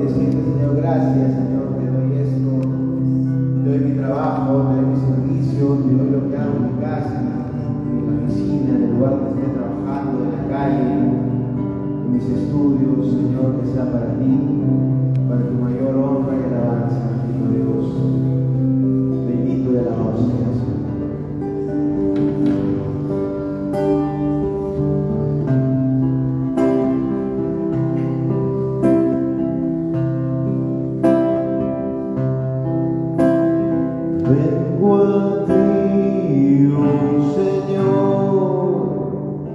Decirte, Señor, gracias, Señor, te doy esto, te doy mi trabajo, te doy mi servicio, te doy lo que hago en mi casa, en la oficina, en el lugar donde esté trabajando, en la calle, en mis estudios, Señor, que sea para ti, para tu mayor honra y alabanza, bendito Dios, bendito y alabado seas, Señor. Vengo a ti, oh Señor,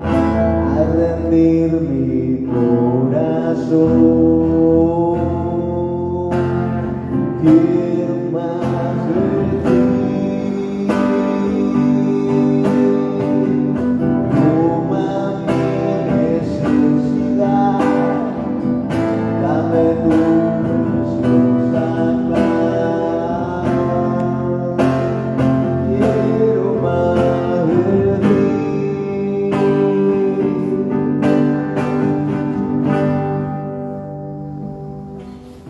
a rendir mi corazón. Quiero más de ti, toma mi necesidad, dame tu preciosa paz. Quiero más de ti.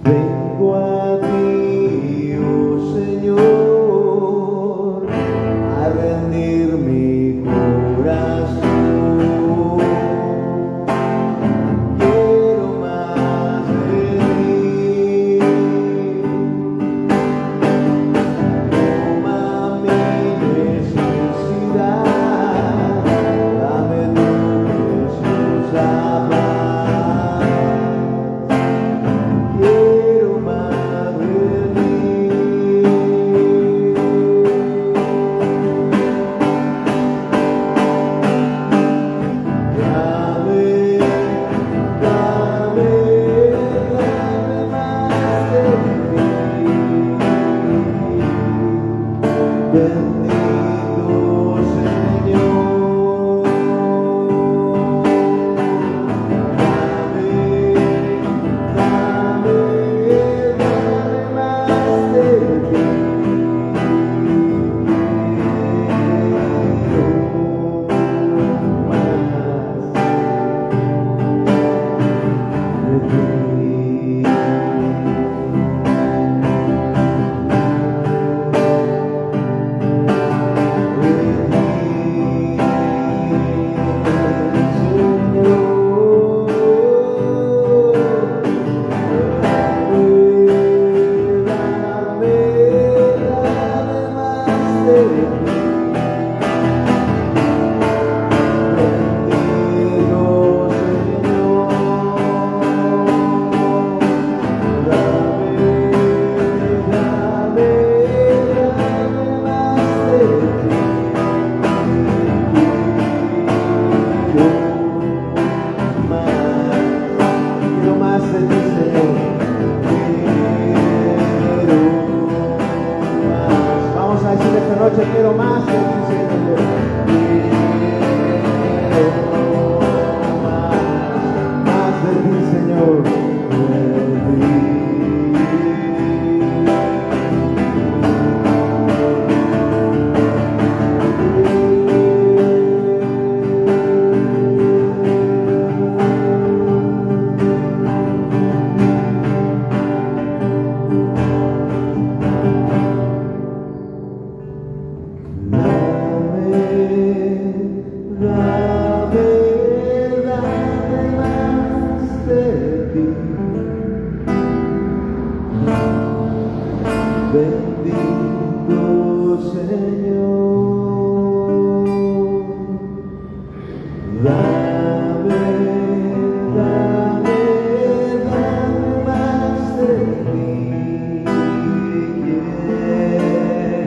Vengo a ti, oh Señor, a rendir mi corazón. Quiero más de ti. Toma mi necesidad, dame tu preciosa paz. Quiero más de ti. Dame, dame, dame más de ti. Bendito Señor. Dame, dame más de ti. Vamos a decir esta noche, quiero más de ti, Señor. Quiero más de ti, Señor. Bendito Señor, dame, dame, dame más de ti.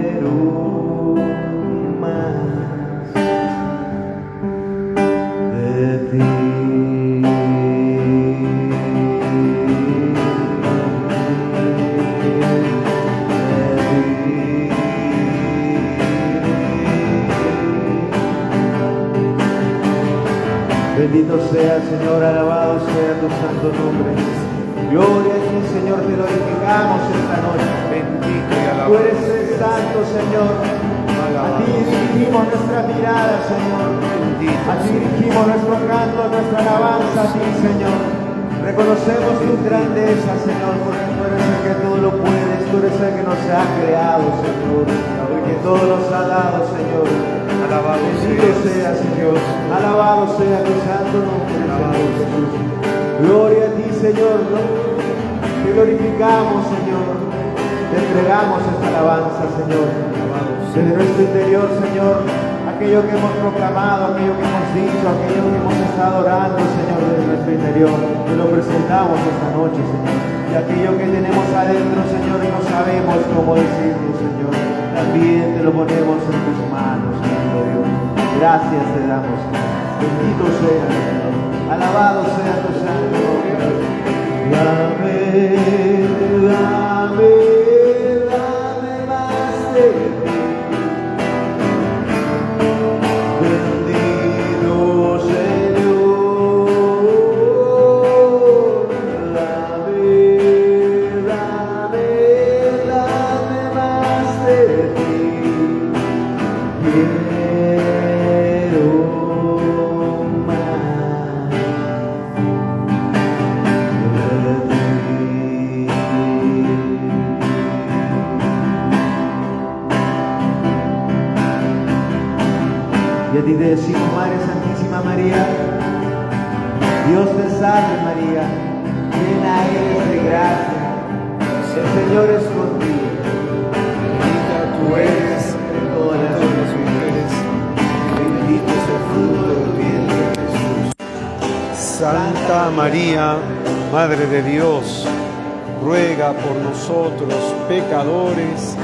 Quiero más de ti. Bendito sea el Señor, alabado sea tu santo nombre. Gloria a ti, Señor, te glorificamos esta noche. Bendito y Tú alabado. eres el santo, Señor. A ti dirigimos nuestra mirada, Señor. Bendito. A ti dirigimos nuestro canto, nuestra alabanza a ti, Señor. Reconocemos tu grandeza, Señor, porque tú eres el que todo lo puedes, tú eres el que nos ha creado, Señor, el que todo nos ha dado, Señor. Alabado sea, Señor. Alabado sea tu santo nombre, Señor Jesús. Gloria a ti, Señor. Te glorificamos, Señor. Te entregamos esta alabanza, Señor. Desde nuestro interior, Señor, aquello que hemos proclamado, aquello que hemos dicho, aquello que hemos estado orando, Señor, desde nuestro interior, te lo presentamos esta noche, Señor. Y aquello que tenemos adentro, Señor, y no sabemos cómo decirlo, Señor, también te lo ponemos en tus manos, Señor Dios. Gracias te damos, Señor. Bendito sea, Señor. Alabado sea tu santo nombre. Dame, dame, dame más de ti. Bendito Señor. Dame, dame, dame más de ti. Quiero y a ti te decimos, Madre Santísima María, Dios te salve María, llena eres de gracia, el Señor es contigo. Bendita tú eres entre todas las mujeres, bendito es el fruto de tu vientre, Jesús. Santa María, Madre de Dios, ruega por nosotros pecadores,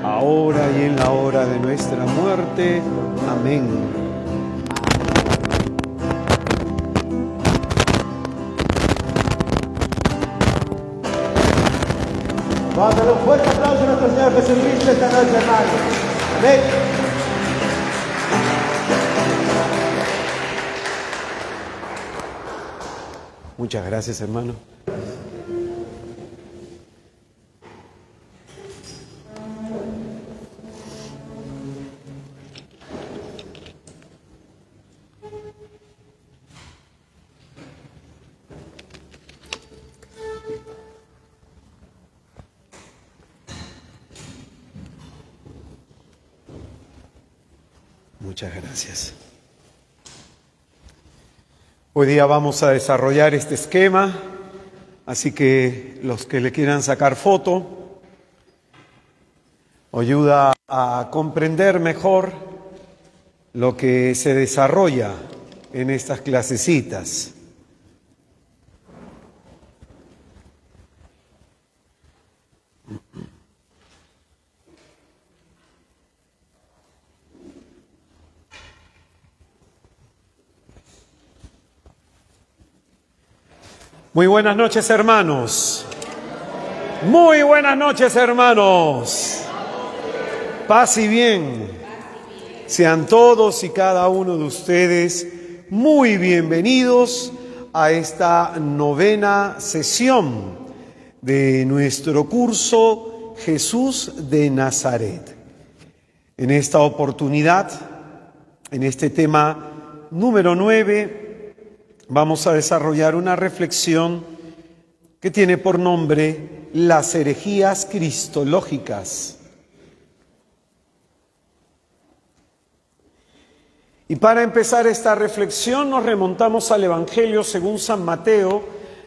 ahora y en la hora de nuestra muerte. Amén. Vamos a darle un fuerte aplauso a nuestro Señor Jesucristo esta noche, hermanos. Amén. Muchas gracias, hermano. Muchas gracias. Hoy día vamos a desarrollar este esquema, así que los que le quieran sacar foto, ayuda a comprender mejor lo que se desarrolla en estas clasecitas. Muy buenas noches, hermanos. Muy buenas noches, hermanos. Paz y bien. Sean todos y cada uno de ustedes muy bienvenidos a esta novena sesión de nuestro curso Jesús de Nazaret. En esta oportunidad, en este tema número 9, vamos a desarrollar una reflexión que tiene por nombre las herejías cristológicas. Y para empezar esta reflexión nos remontamos al Evangelio según San Mateo,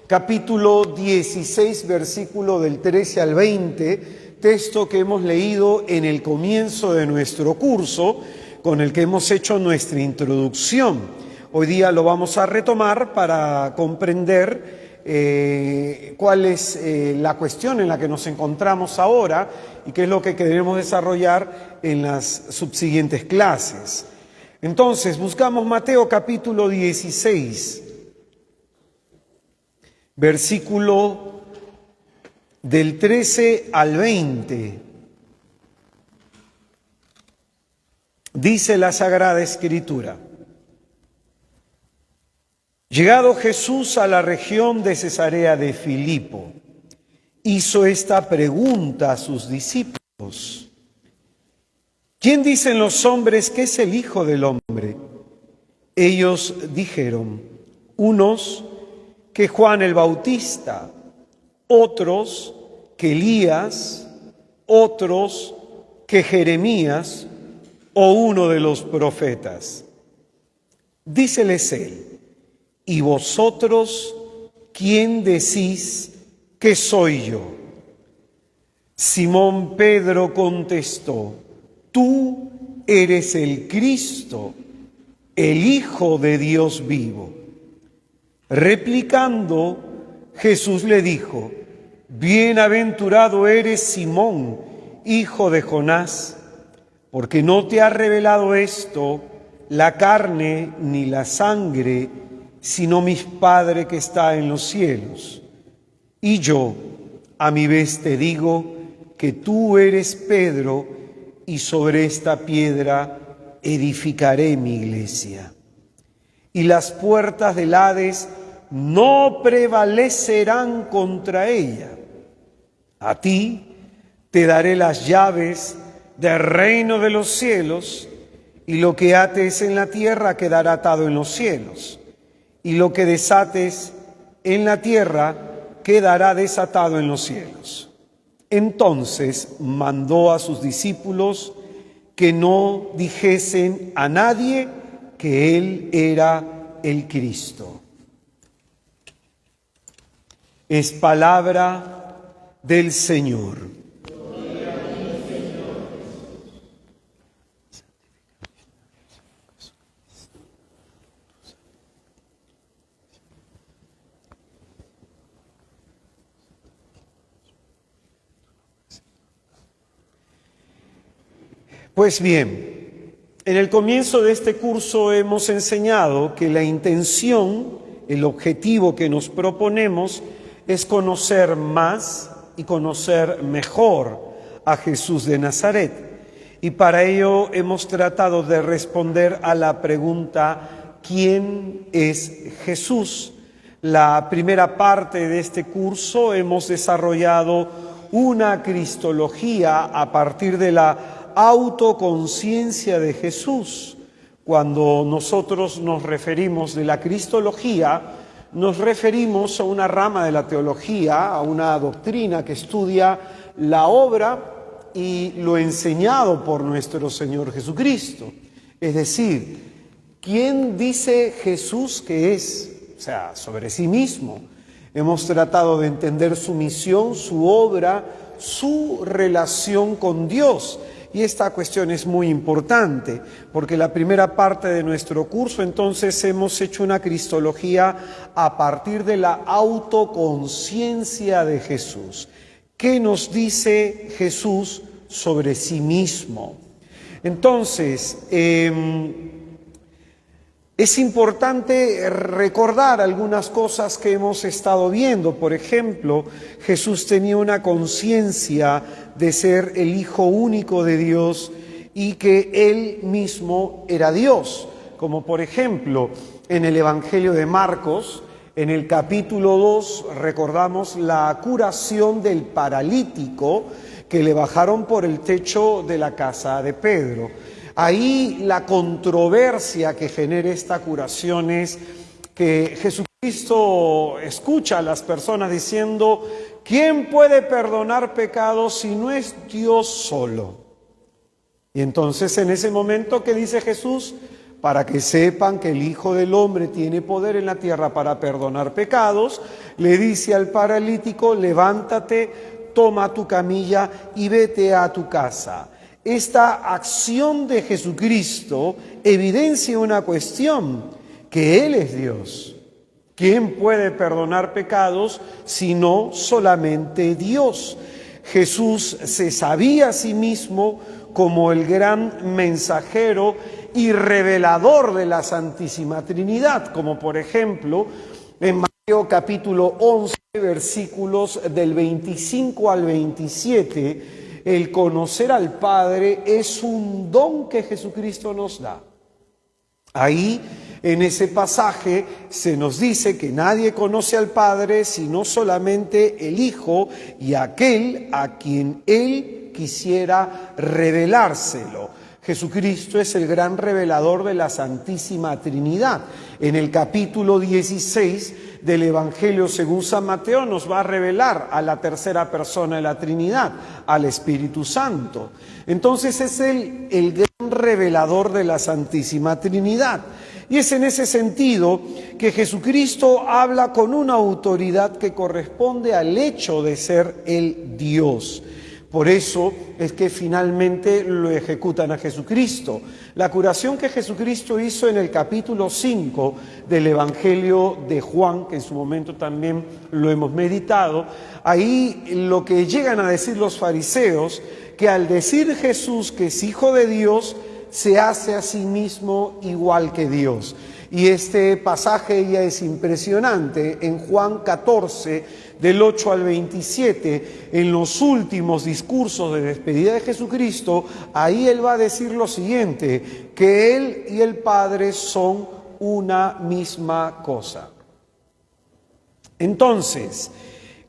capítulo 16, versículo del 13 al 20, texto que hemos leído en el comienzo de nuestro curso, con el que hemos hecho nuestra introducción. Hoy día lo vamos a retomar para comprender cuál es la cuestión en la que nos encontramos ahora y qué es lo que queremos desarrollar en las subsiguientes clases. Entonces, buscamos Mateo capítulo 16, versículo del 13 al 20. Dice la Sagrada Escritura: Llegado Jesús a la región de Cesarea de Filipo, hizo esta pregunta a sus discípulos: ¿Quién dicen los hombres que es el Hijo del Hombre? Ellos dijeron, unos que Juan el Bautista, otros que Elías, otros que Jeremías o uno de los profetas. Díceles él: ¿y vosotros quién decís que soy yo? Simón Pedro contestó: tú eres el Cristo, el Hijo de Dios vivo. Replicando, Jesús le dijo: bienaventurado eres, Simón, hijo de Jonás, porque no te ha revelado esto la carne ni la sangre, sino mi Padre que está en los cielos. Y yo, a mi vez, te digo que tú eres Pedro, y sobre esta piedra edificaré mi iglesia. Y las puertas del Hades no prevalecerán contra ella. A ti te daré las llaves del reino de los cielos, y lo que ates en la tierra quedará atado en los cielos, y lo que desates en la tierra quedará desatado en los cielos. Entonces mandó a sus discípulos que no dijesen a nadie que él era el Cristo. Es palabra del Señor. Pues bien, en el comienzo de este curso hemos enseñado que la intención, el objetivo que nos proponemos es conocer más y conocer mejor a Jesús de Nazaret. Y para ello hemos tratado de responder a la pregunta: ¿quién es Jesús? La primera parte de este curso hemos desarrollado una cristología a partir de la autoconciencia de Jesús. Cuando nosotros nos referimos de la cristología, nos referimos a una rama de la teología, a una doctrina que estudia la obra y lo enseñado por nuestro Señor Jesucristo. Es decir, ¿quién dice Jesús que es? O sea, sobre sí mismo. Hemos tratado de entender su misión, su obra, su relación con Dios. Y esta cuestión es muy importante, porque la primera parte de nuestro curso entonces hemos hecho una cristología a partir de la autoconciencia de Jesús. ¿Qué nos dice Jesús sobre sí mismo? Entonces, es importante recordar algunas cosas que hemos estado viendo. Por ejemplo, Jesús tenía una conciencia de ser el Hijo único de Dios y que Él mismo era Dios. Como por ejemplo, en el Evangelio de Marcos, en el capítulo 2, recordamos la curación del paralítico que le bajaron por el techo de la casa de Pedro. Ahí la controversia que genera esta curación es que Jesucristo escucha a las personas diciendo: ¿quién puede perdonar pecados si no es Dios solo? Y entonces en ese momento, ¿qué dice Jesús? Para que sepan que el Hijo del Hombre tiene poder en la tierra para perdonar pecados, le dice al paralítico: levántate, toma tu camilla y vete a tu casa. Esta acción de Jesucristo evidencia una cuestión, que Él es Dios. ¿Quién puede perdonar pecados sino solamente Dios? Jesús se sabía a sí mismo como el gran mensajero y revelador de la Santísima Trinidad, como por ejemplo en Mateo capítulo 11, versículos del 25 al 27, el conocer al Padre es un don que Jesucristo nos da. Ahí, en ese pasaje, se nos dice que nadie conoce al Padre sino solamente el Hijo y aquel a quien Él quisiera revelárselo. Jesucristo es el gran revelador de la Santísima Trinidad. en el capítulo 16 del Evangelio según San Mateo, nos va a revelar a la tercera persona de la Trinidad, al Espíritu Santo. Entonces es el gran revelador de la Santísima Trinidad. Y es en ese sentido que Jesucristo habla con una autoridad que corresponde al hecho de ser el Dios. Por eso es que finalmente lo ejecutan a Jesucristo. La curación que Jesucristo hizo en el capítulo 5 del Evangelio de Juan, que en su momento también lo hemos meditado, ahí lo que llegan a decir los fariseos, que al decir Jesús que es Hijo de Dios, se hace a sí mismo igual que Dios. Y este pasaje ya es impresionante. En Juan 14, del 8 al 27, en los últimos discursos de despedida de Jesucristo, ahí Él va a decir lo siguiente, que Él y el Padre son una misma cosa. Entonces,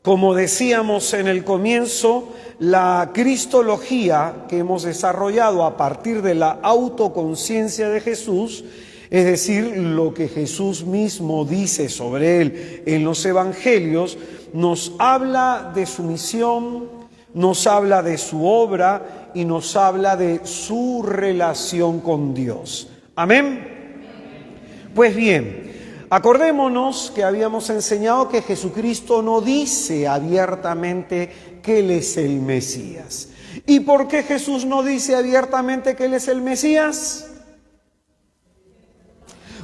como decíamos en el comienzo, la cristología que hemos desarrollado a partir de la autoconciencia de Jesús, es decir, lo que Jesús mismo dice sobre Él en los Evangelios, nos habla de su misión, nos habla de su obra y nos habla de su relación con Dios. ¿Amén? Pues bien, acordémonos que habíamos enseñado que Jesucristo no dice abiertamente que Él es el Mesías. ¿Y por qué Jesús no dice abiertamente que Él es el Mesías?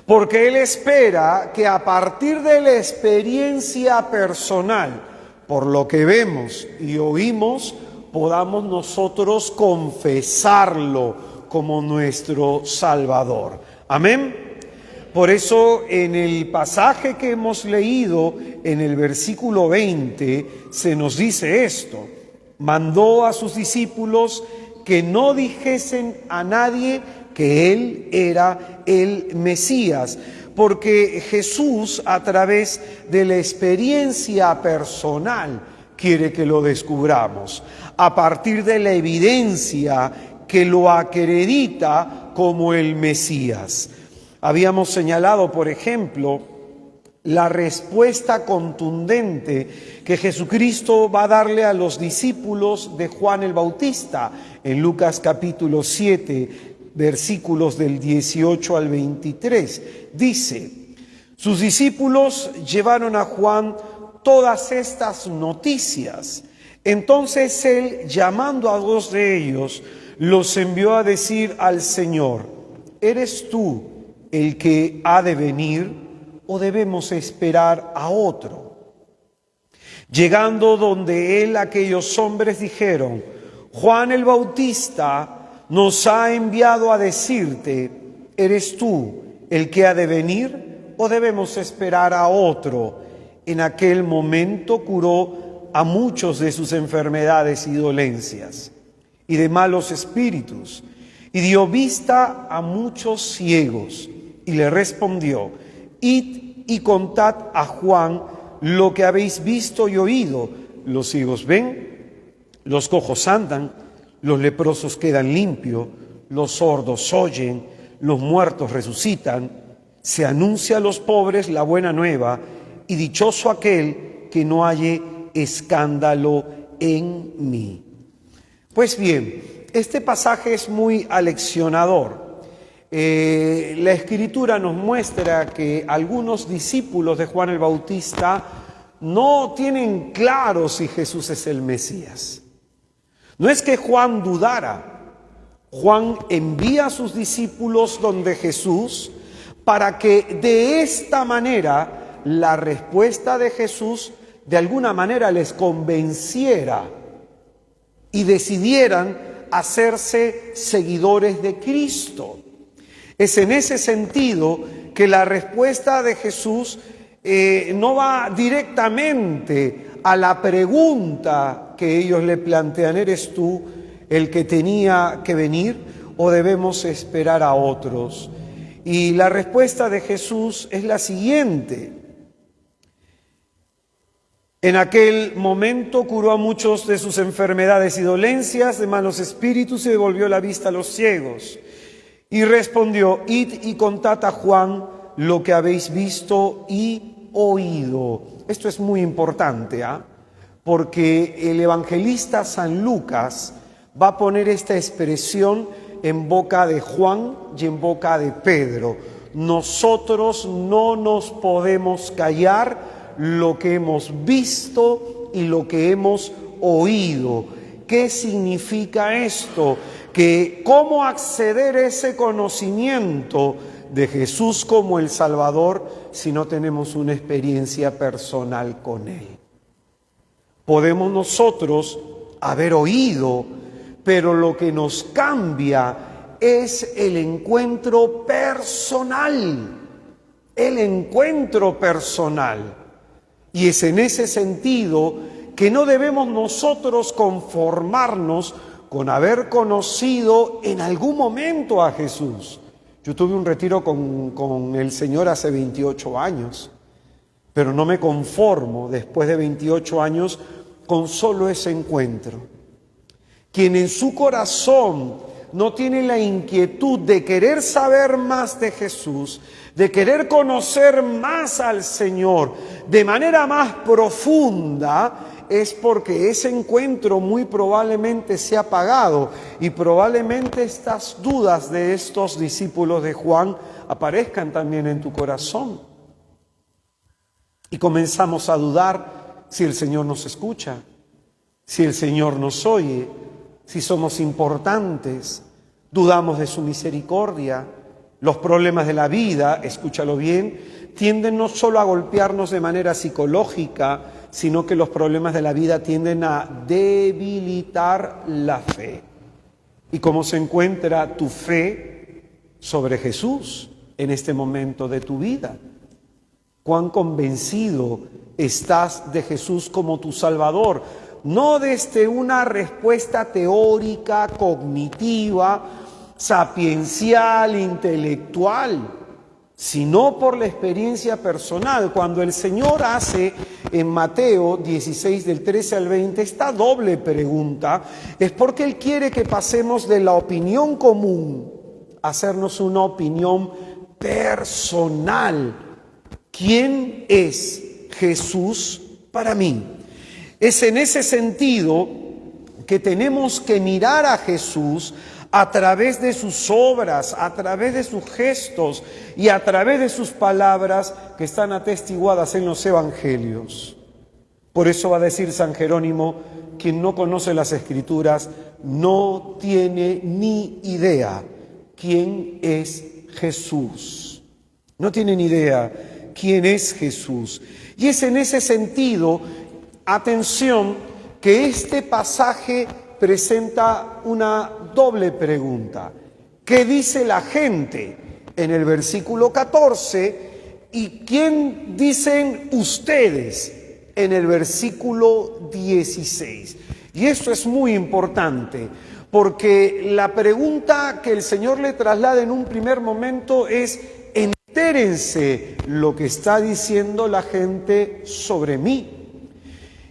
Porque Él espera que a partir de la experiencia personal, por lo que vemos y oímos, podamos nosotros confesarlo como nuestro Salvador. Amén. Por eso en el pasaje que hemos leído, en el versículo 20, se nos dice esto: mandó a sus discípulos que no dijesen a nadie que Él era el Mesías, porque Jesús, a través de la experiencia personal, quiere que lo descubramos, a partir de la evidencia que lo acredita como el Mesías. Habíamos señalado, por ejemplo, la respuesta contundente que Jesucristo va a darle a los discípulos de Juan el Bautista en Lucas capítulo 7, versículos del 18 al 23. Dice: sus discípulos llevaron a Juan todas estas noticias. Entonces él, llamando a dos de ellos, los envió a decir al Señor: ¿eres tú el que ha de venir o debemos esperar a otro? Llegando donde él, aquellos hombres dijeron: Juan el Bautista nos ha enviado a decirte, ¿eres tú el que ha de venir o debemos esperar a otro? En aquel momento curó a muchos de sus enfermedades y dolencias y de malos espíritus, y dio vista a muchos ciegos. Y le respondió: id y contad a Juan lo que habéis visto y oído. Los ciegos ven, los cojos andan, los leprosos quedan limpios, los sordos oyen, los muertos resucitan. Se anuncia a los pobres la buena nueva, y dichoso aquel que no halle escándalo en mí. Pues bien, este pasaje es muy aleccionador. La Escritura nos muestra que algunos discípulos de Juan el Bautista no tienen claro si Jesús es el Mesías. No es que Juan dudara. Juan envía a sus discípulos donde Jesús para que de esta manera la respuesta de Jesús de alguna manera les convenciera y decidieran hacerse seguidores de Cristo. Es en ese sentido que la respuesta de Jesús no va directamente a la pregunta que ellos le plantean: ¿eres tú el que tenía que venir o debemos esperar a otros? Y la respuesta de Jesús es la siguiente: en aquel momento curó a muchos de sus enfermedades y dolencias, de malos espíritus, y devolvió la vista a los ciegos. Y respondió: id y contad a Juan lo que habéis visto y oído. Esto es muy importante, porque el evangelista San Lucas va a poner esta expresión en boca de Juan y en boca de Pedro. Nosotros no nos podemos callar lo que hemos visto y lo que hemos oído. ¿Qué significa esto? Que cómo acceder a ese conocimiento de Jesús como el Salvador si no tenemos una experiencia personal con Él. Podemos nosotros haber oído, pero lo que nos cambia es el encuentro personal. El encuentro personal. Y es en ese sentido que no debemos nosotros conformarnos con haber conocido en algún momento a Jesús. Yo tuve un retiro con el Señor hace 28 años, pero no me conformo después de 28 años con solo ese encuentro. Quien en su corazón no tiene la inquietud de querer saber más de Jesús, de querer conocer más al Señor de manera más profunda, es porque ese encuentro muy probablemente se ha apagado y probablemente estas dudas de estos discípulos de Juan aparezcan también en tu corazón. Y comenzamos a dudar si el Señor nos escucha, si el Señor nos oye, si somos importantes, dudamos de su misericordia. Los problemas de la vida, escúchalo bien, tienden no solo a golpearnos de manera psicológica, sino que los problemas de la vida tienden a debilitar la fe. ¿Y cómo se encuentra tu fe sobre Jesús en este momento de tu vida? ¿Cuán convencido estás de Jesús como tu Salvador? No desde una respuesta teórica, cognitiva, sapiencial, intelectual, sino por la experiencia personal. Cuando el Señor hace en Mateo 16, del 13 al 20, esta doble pregunta, es porque Él quiere que pasemos de la opinión común a hacernos una opinión personal. ¿Quién es Jesús para mí? Es en ese sentido que tenemos que mirar a Jesús a través de sus obras, a través de sus gestos y a través de sus palabras que están atestiguadas en los evangelios. Por eso va a decir San Jerónimo, quien no conoce las Escrituras no tiene ni idea quién es Jesús. No tiene ni idea quién es Jesús. Y es en ese sentido, atención, que este pasaje presenta una doble pregunta. ¿Qué dice la gente en el versículo 14? ¿Y quién dicen ustedes en el versículo 16? Y esto es muy importante, porque la pregunta que el Señor le traslada en un primer momento es: entérense lo que está diciendo la gente sobre mí.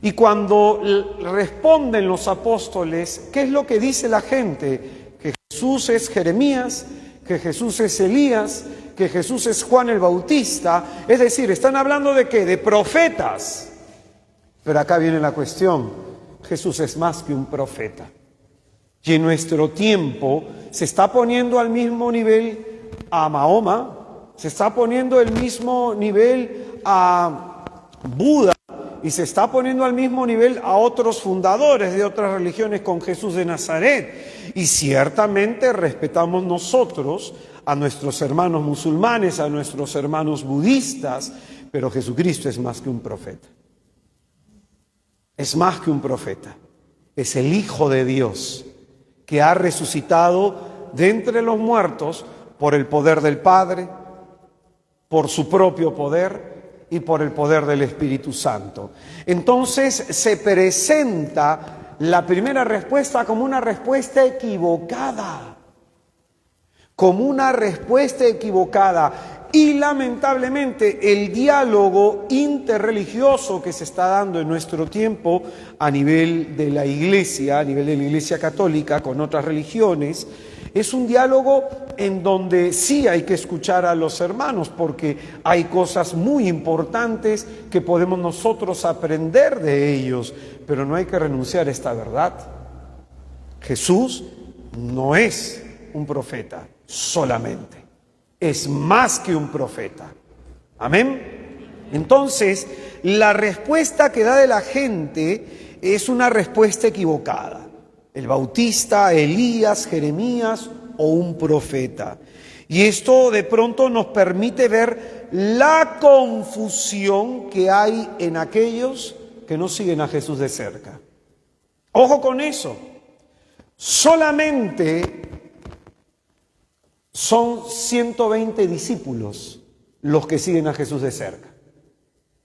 Y cuando responden los apóstoles, ¿qué es lo que dice la gente? Que Jesús es Jeremías, que Jesús es Elías, que Jesús es Juan el Bautista. Es decir, están hablando ¿de qué? De profetas. Pero acá viene la cuestión: Jesús es más que un profeta. Y en nuestro tiempo se está poniendo al mismo nivel a Mahoma, se está poniendo al mismo nivel a Buda, y se está poniendo al mismo nivel a otros fundadores de otras religiones con Jesús de Nazaret. Y ciertamente respetamos nosotros a nuestros hermanos musulmanes, a nuestros hermanos budistas, pero Jesucristo es más que un profeta. Es más que un profeta. Es el Hijo de Dios que ha resucitado de entre los muertos por el poder del Padre, por su propio poder y por el poder del Espíritu Santo. Entonces se presenta la primera respuesta como una respuesta equivocada. Como una respuesta equivocada. Y lamentablemente el diálogo interreligioso que se está dando en nuestro tiempo a nivel de la Iglesia, a nivel de la Iglesia católica con otras religiones, Es un diálogo en donde sí hay que escuchar a los hermanos, porque hay cosas muy importantes que podemos nosotros aprender de ellos, pero no hay que renunciar a esta verdad. Jesús no es un profeta solamente, es más que un profeta. Amén. Entonces, la respuesta que da de la gente es una respuesta equivocada. El Bautista, Elías, Jeremías o un profeta. Y esto de pronto nos permite ver la confusión que hay en aquellos que no siguen a Jesús de cerca. Ojo con eso. Solamente son 120 discípulos los que siguen a Jesús de cerca.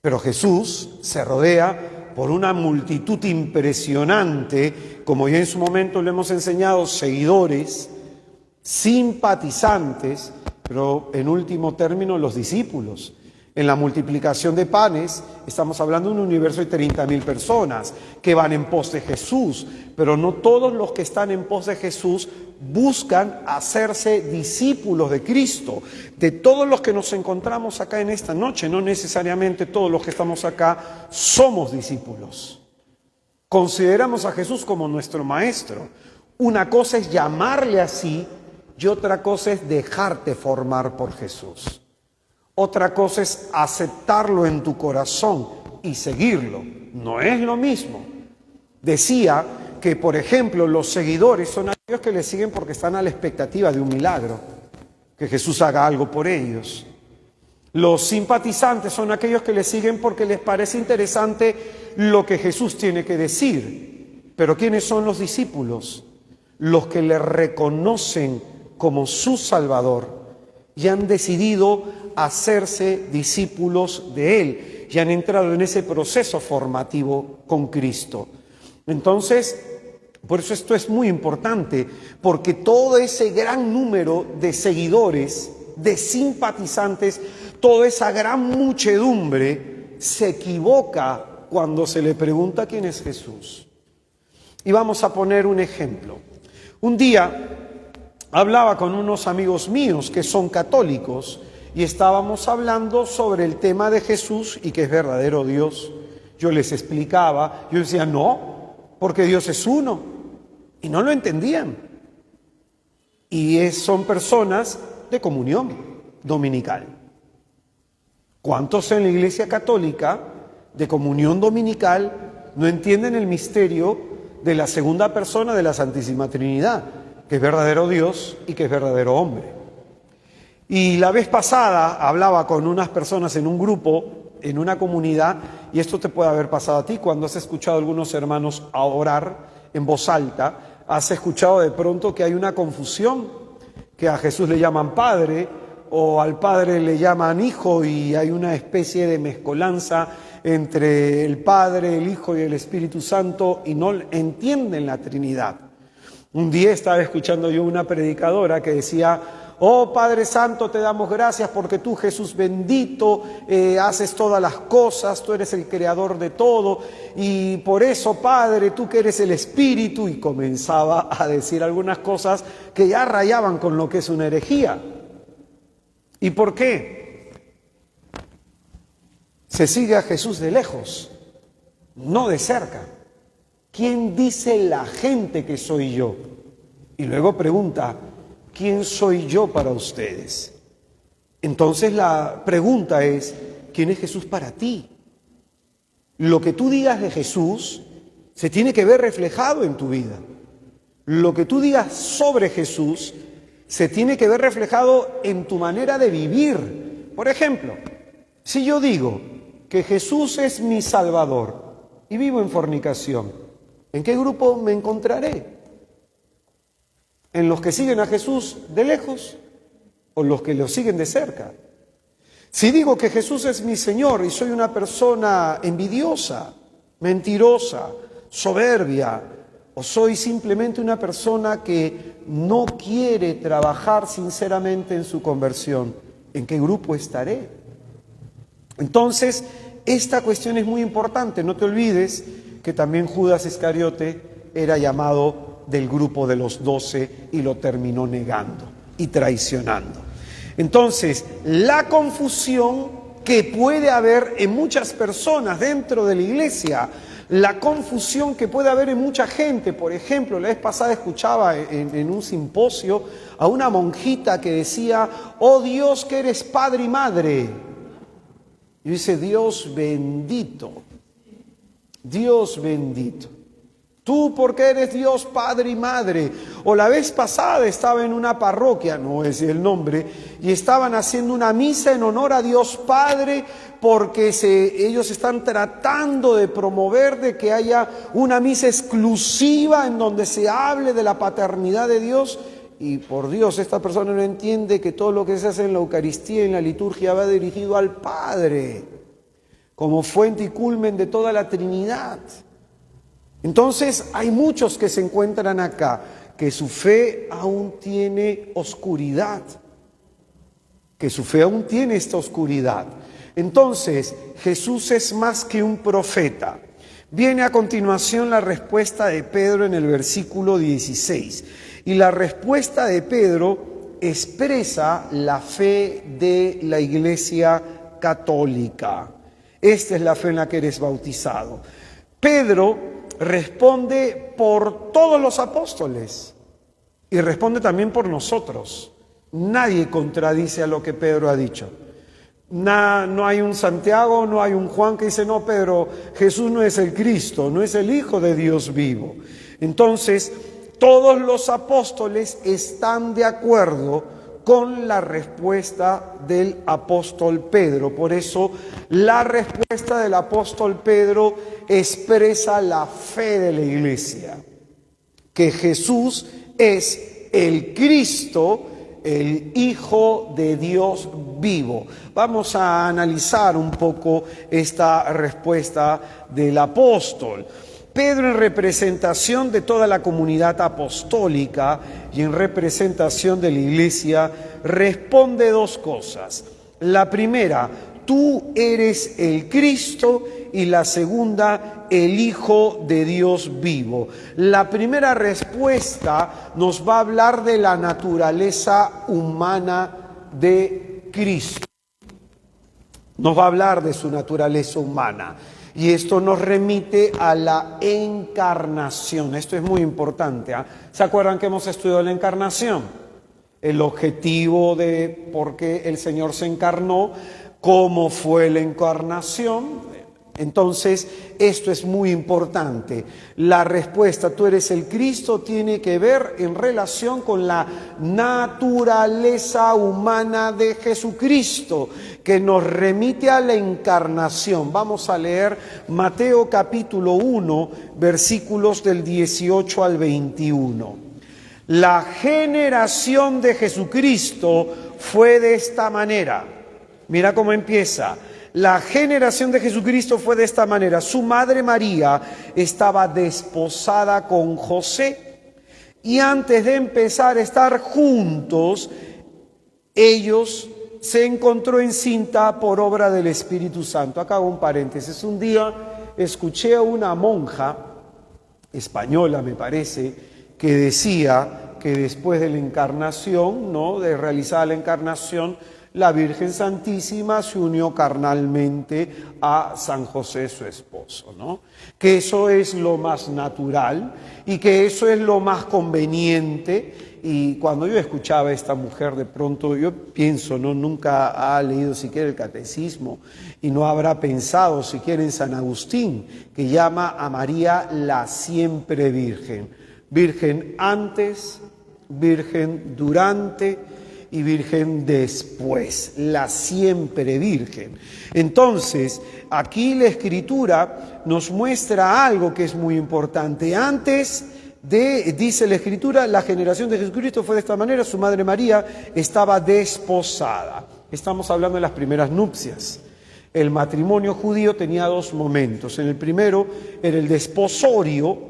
Pero Jesús se rodea por una multitud impresionante, como ya en su momento le hemos enseñado, seguidores, simpatizantes, pero en último término los discípulos. En la multiplicación de panes estamos hablando de un universo de 30.000 personas que van en pos de Jesús, pero no todos los que están en pos de Jesús buscan hacerse discípulos de Cristo. De todos los que nos encontramos acá en esta noche, no necesariamente todos los que estamos acá somos discípulos. Consideramos a Jesús como nuestro maestro. Una cosa es llamarle así y otra cosa es dejarte formar por Jesús. Otra cosa es aceptarlo en tu corazón y seguirlo. No es lo mismo. Decía que, por ejemplo, los seguidores son aquellos que le siguen porque están a la expectativa de un milagro, que Jesús haga algo por ellos. Los simpatizantes son aquellos que le siguen porque les parece interesante lo que Jesús tiene que decir. Pero ¿quiénes son los discípulos? Los que le reconocen como su Salvador y han decidido hacerse discípulos de Él y han entrado en ese proceso formativo con Cristo. Entonces, por eso esto es muy importante, porque todo ese gran número de seguidores, de simpatizantes, toda esa gran muchedumbre se equivoca cuando se le pregunta quién es Jesús. Y vamos a poner un ejemplo. Un día hablaba con unos amigos míos que son católicos y estábamos hablando sobre el tema de Jesús y que es verdadero Dios. Yo les explicaba, yo decía, no, porque Dios es uno. Y no lo entendían. Y son personas de comunión dominical. ¿Cuántos en la Iglesia Católica de comunión dominical no entienden el misterio de la segunda persona de la Santísima Trinidad, que es verdadero Dios y que es verdadero hombre? Y la vez pasada hablaba con unas personas en un grupo, en una comunidad, y esto te puede haber pasado a ti cuando has escuchado a algunos hermanos a orar en voz alta, has escuchado de pronto que hay una confusión, que a Jesús le llaman Padre, o al Padre le llaman Hijo, y hay una especie de mezcolanza entre el Padre, el Hijo y el Espíritu Santo, y no entienden la Trinidad. Un día estaba escuchando yo una predicadora que decía: oh Padre Santo, te damos gracias porque tú, Jesús bendito, haces todas las cosas, tú eres el creador de todo, y por eso, Padre, tú que eres el Espíritu, y comenzaba a decir algunas cosas que ya rayaban con lo que es una herejía. ¿Y por qué? Se sigue a Jesús de lejos, no de cerca. ¿Quién dice la gente que soy yo? Y luego pregunta: ¿quién soy yo para ustedes? Entonces la pregunta es: ¿quién es Jesús para ti? Lo que tú digas de Jesús se tiene que ver reflejado en tu vida. Lo que tú digas sobre Jesús se tiene que ver reflejado en tu manera de vivir. Por ejemplo, si yo digo que Jesús es mi Salvador y vivo en fornicación, ¿en qué grupo me encontraré? ¿En los que siguen a Jesús de lejos o los que lo siguen de cerca? Si digo que Jesús es mi Señor y soy una persona envidiosa, mentirosa, soberbia, o soy simplemente una persona que no quiere trabajar sinceramente en su conversión, ¿en qué grupo estaré? Entonces, esta cuestión es muy importante. No te olvides que también Judas Iscariote era llamado del grupo de los 12 y lo terminó negando y traicionando. Entonces, la confusión que puede haber en muchas personas dentro de la iglesia, la confusión que puede haber en mucha gente. Por ejemplo, la vez pasada escuchaba en un simposio a una monjita que decía: oh Dios, que eres padre y madre. Y dice: Dios bendito, Dios bendito. Tú porque eres Dios padre y madre. O la vez pasada estaba en una parroquia, no voy a decir el nombre, y estaban haciendo una misa en honor a Dios Padre, porque ellos están tratando de promover de que haya una misa exclusiva en donde se hable de la paternidad de Dios. Y por Dios, esta persona no entiende que todo lo que se hace en la Eucaristía y en la liturgia va dirigido al Padre, como fuente y culmen de toda la Trinidad. Entonces hay muchos que se encuentran acá, que su fe aún tiene oscuridad, que su fe aún tiene esta oscuridad. Entonces, Jesús es más que un profeta. Viene a continuación la respuesta de Pedro en el versículo 16. Y la respuesta de Pedro expresa la fe de la Iglesia católica. Esta es la fe en la que eres bautizado. Pedro responde por todos los apóstoles y responde también por nosotros. Nadie contradice a lo que Pedro ha dicho. No hay un Santiago, no hay un Juan que dice: no, Pedro, Jesús no es el Cristo, no es el Hijo de Dios vivo. Entonces, todos los apóstoles están de acuerdo con la respuesta del apóstol Pedro. Por eso, la respuesta del apóstol Pedro expresa la fe de la iglesia, que Jesús es el Cristo, el Hijo de Dios vivo. Vamos a analizar un poco esta respuesta del apóstol. Pedro, en representación de toda la comunidad apostólica y en representación de la iglesia, responde dos cosas. La primera: tú eres el Cristo, y la segunda: el Hijo de Dios vivo. La primera respuesta nos va a hablar de la naturaleza humana de Cristo. Nos va a hablar de su naturaleza humana. Y esto nos remite a la encarnación. Esto es muy importante, ¿eh? ¿Se acuerdan que hemos estudiado la encarnación? El objetivo de por qué el Señor se encarnó, cómo fue la encarnación. Entonces, esto es muy importante. La respuesta, tú eres el Cristo, tiene que ver en relación con la naturaleza humana de Jesucristo, que nos remite a la encarnación. Vamos a leer Mateo capítulo 1, versículos del 18 al 21. La generación de Jesucristo fue de esta manera. Mira cómo empieza. La generación de Jesucristo fue de esta manera. Su madre María estaba desposada con José, y antes de empezar a estar juntos, ellos se encontró encinta por obra del Espíritu Santo. Acá hago un paréntesis. Un día escuché a una monja española, me parece, que decía que después de la encarnación, ¿no?, de realizada la encarnación, la Virgen Santísima se unió carnalmente a San José, su esposo, ¿no? Que eso es lo más natural y que eso es lo más conveniente. Y cuando yo escuchaba a esta mujer, de pronto yo pienso, ¿no?, nunca ha leído siquiera el catecismo y no habrá pensado siquiera en San Agustín, que llama a María la siempre Virgen. Virgen antes, Virgen durante y Virgen después, la siempre Virgen. Entonces, aquí la Escritura nos muestra algo que es muy importante. Antes de, dice la Escritura, la generación de Jesucristo fue de esta manera: su madre María estaba desposada. Estamos hablando de las primeras nupcias. El matrimonio judío tenía dos momentos. En el primero era el desposorio,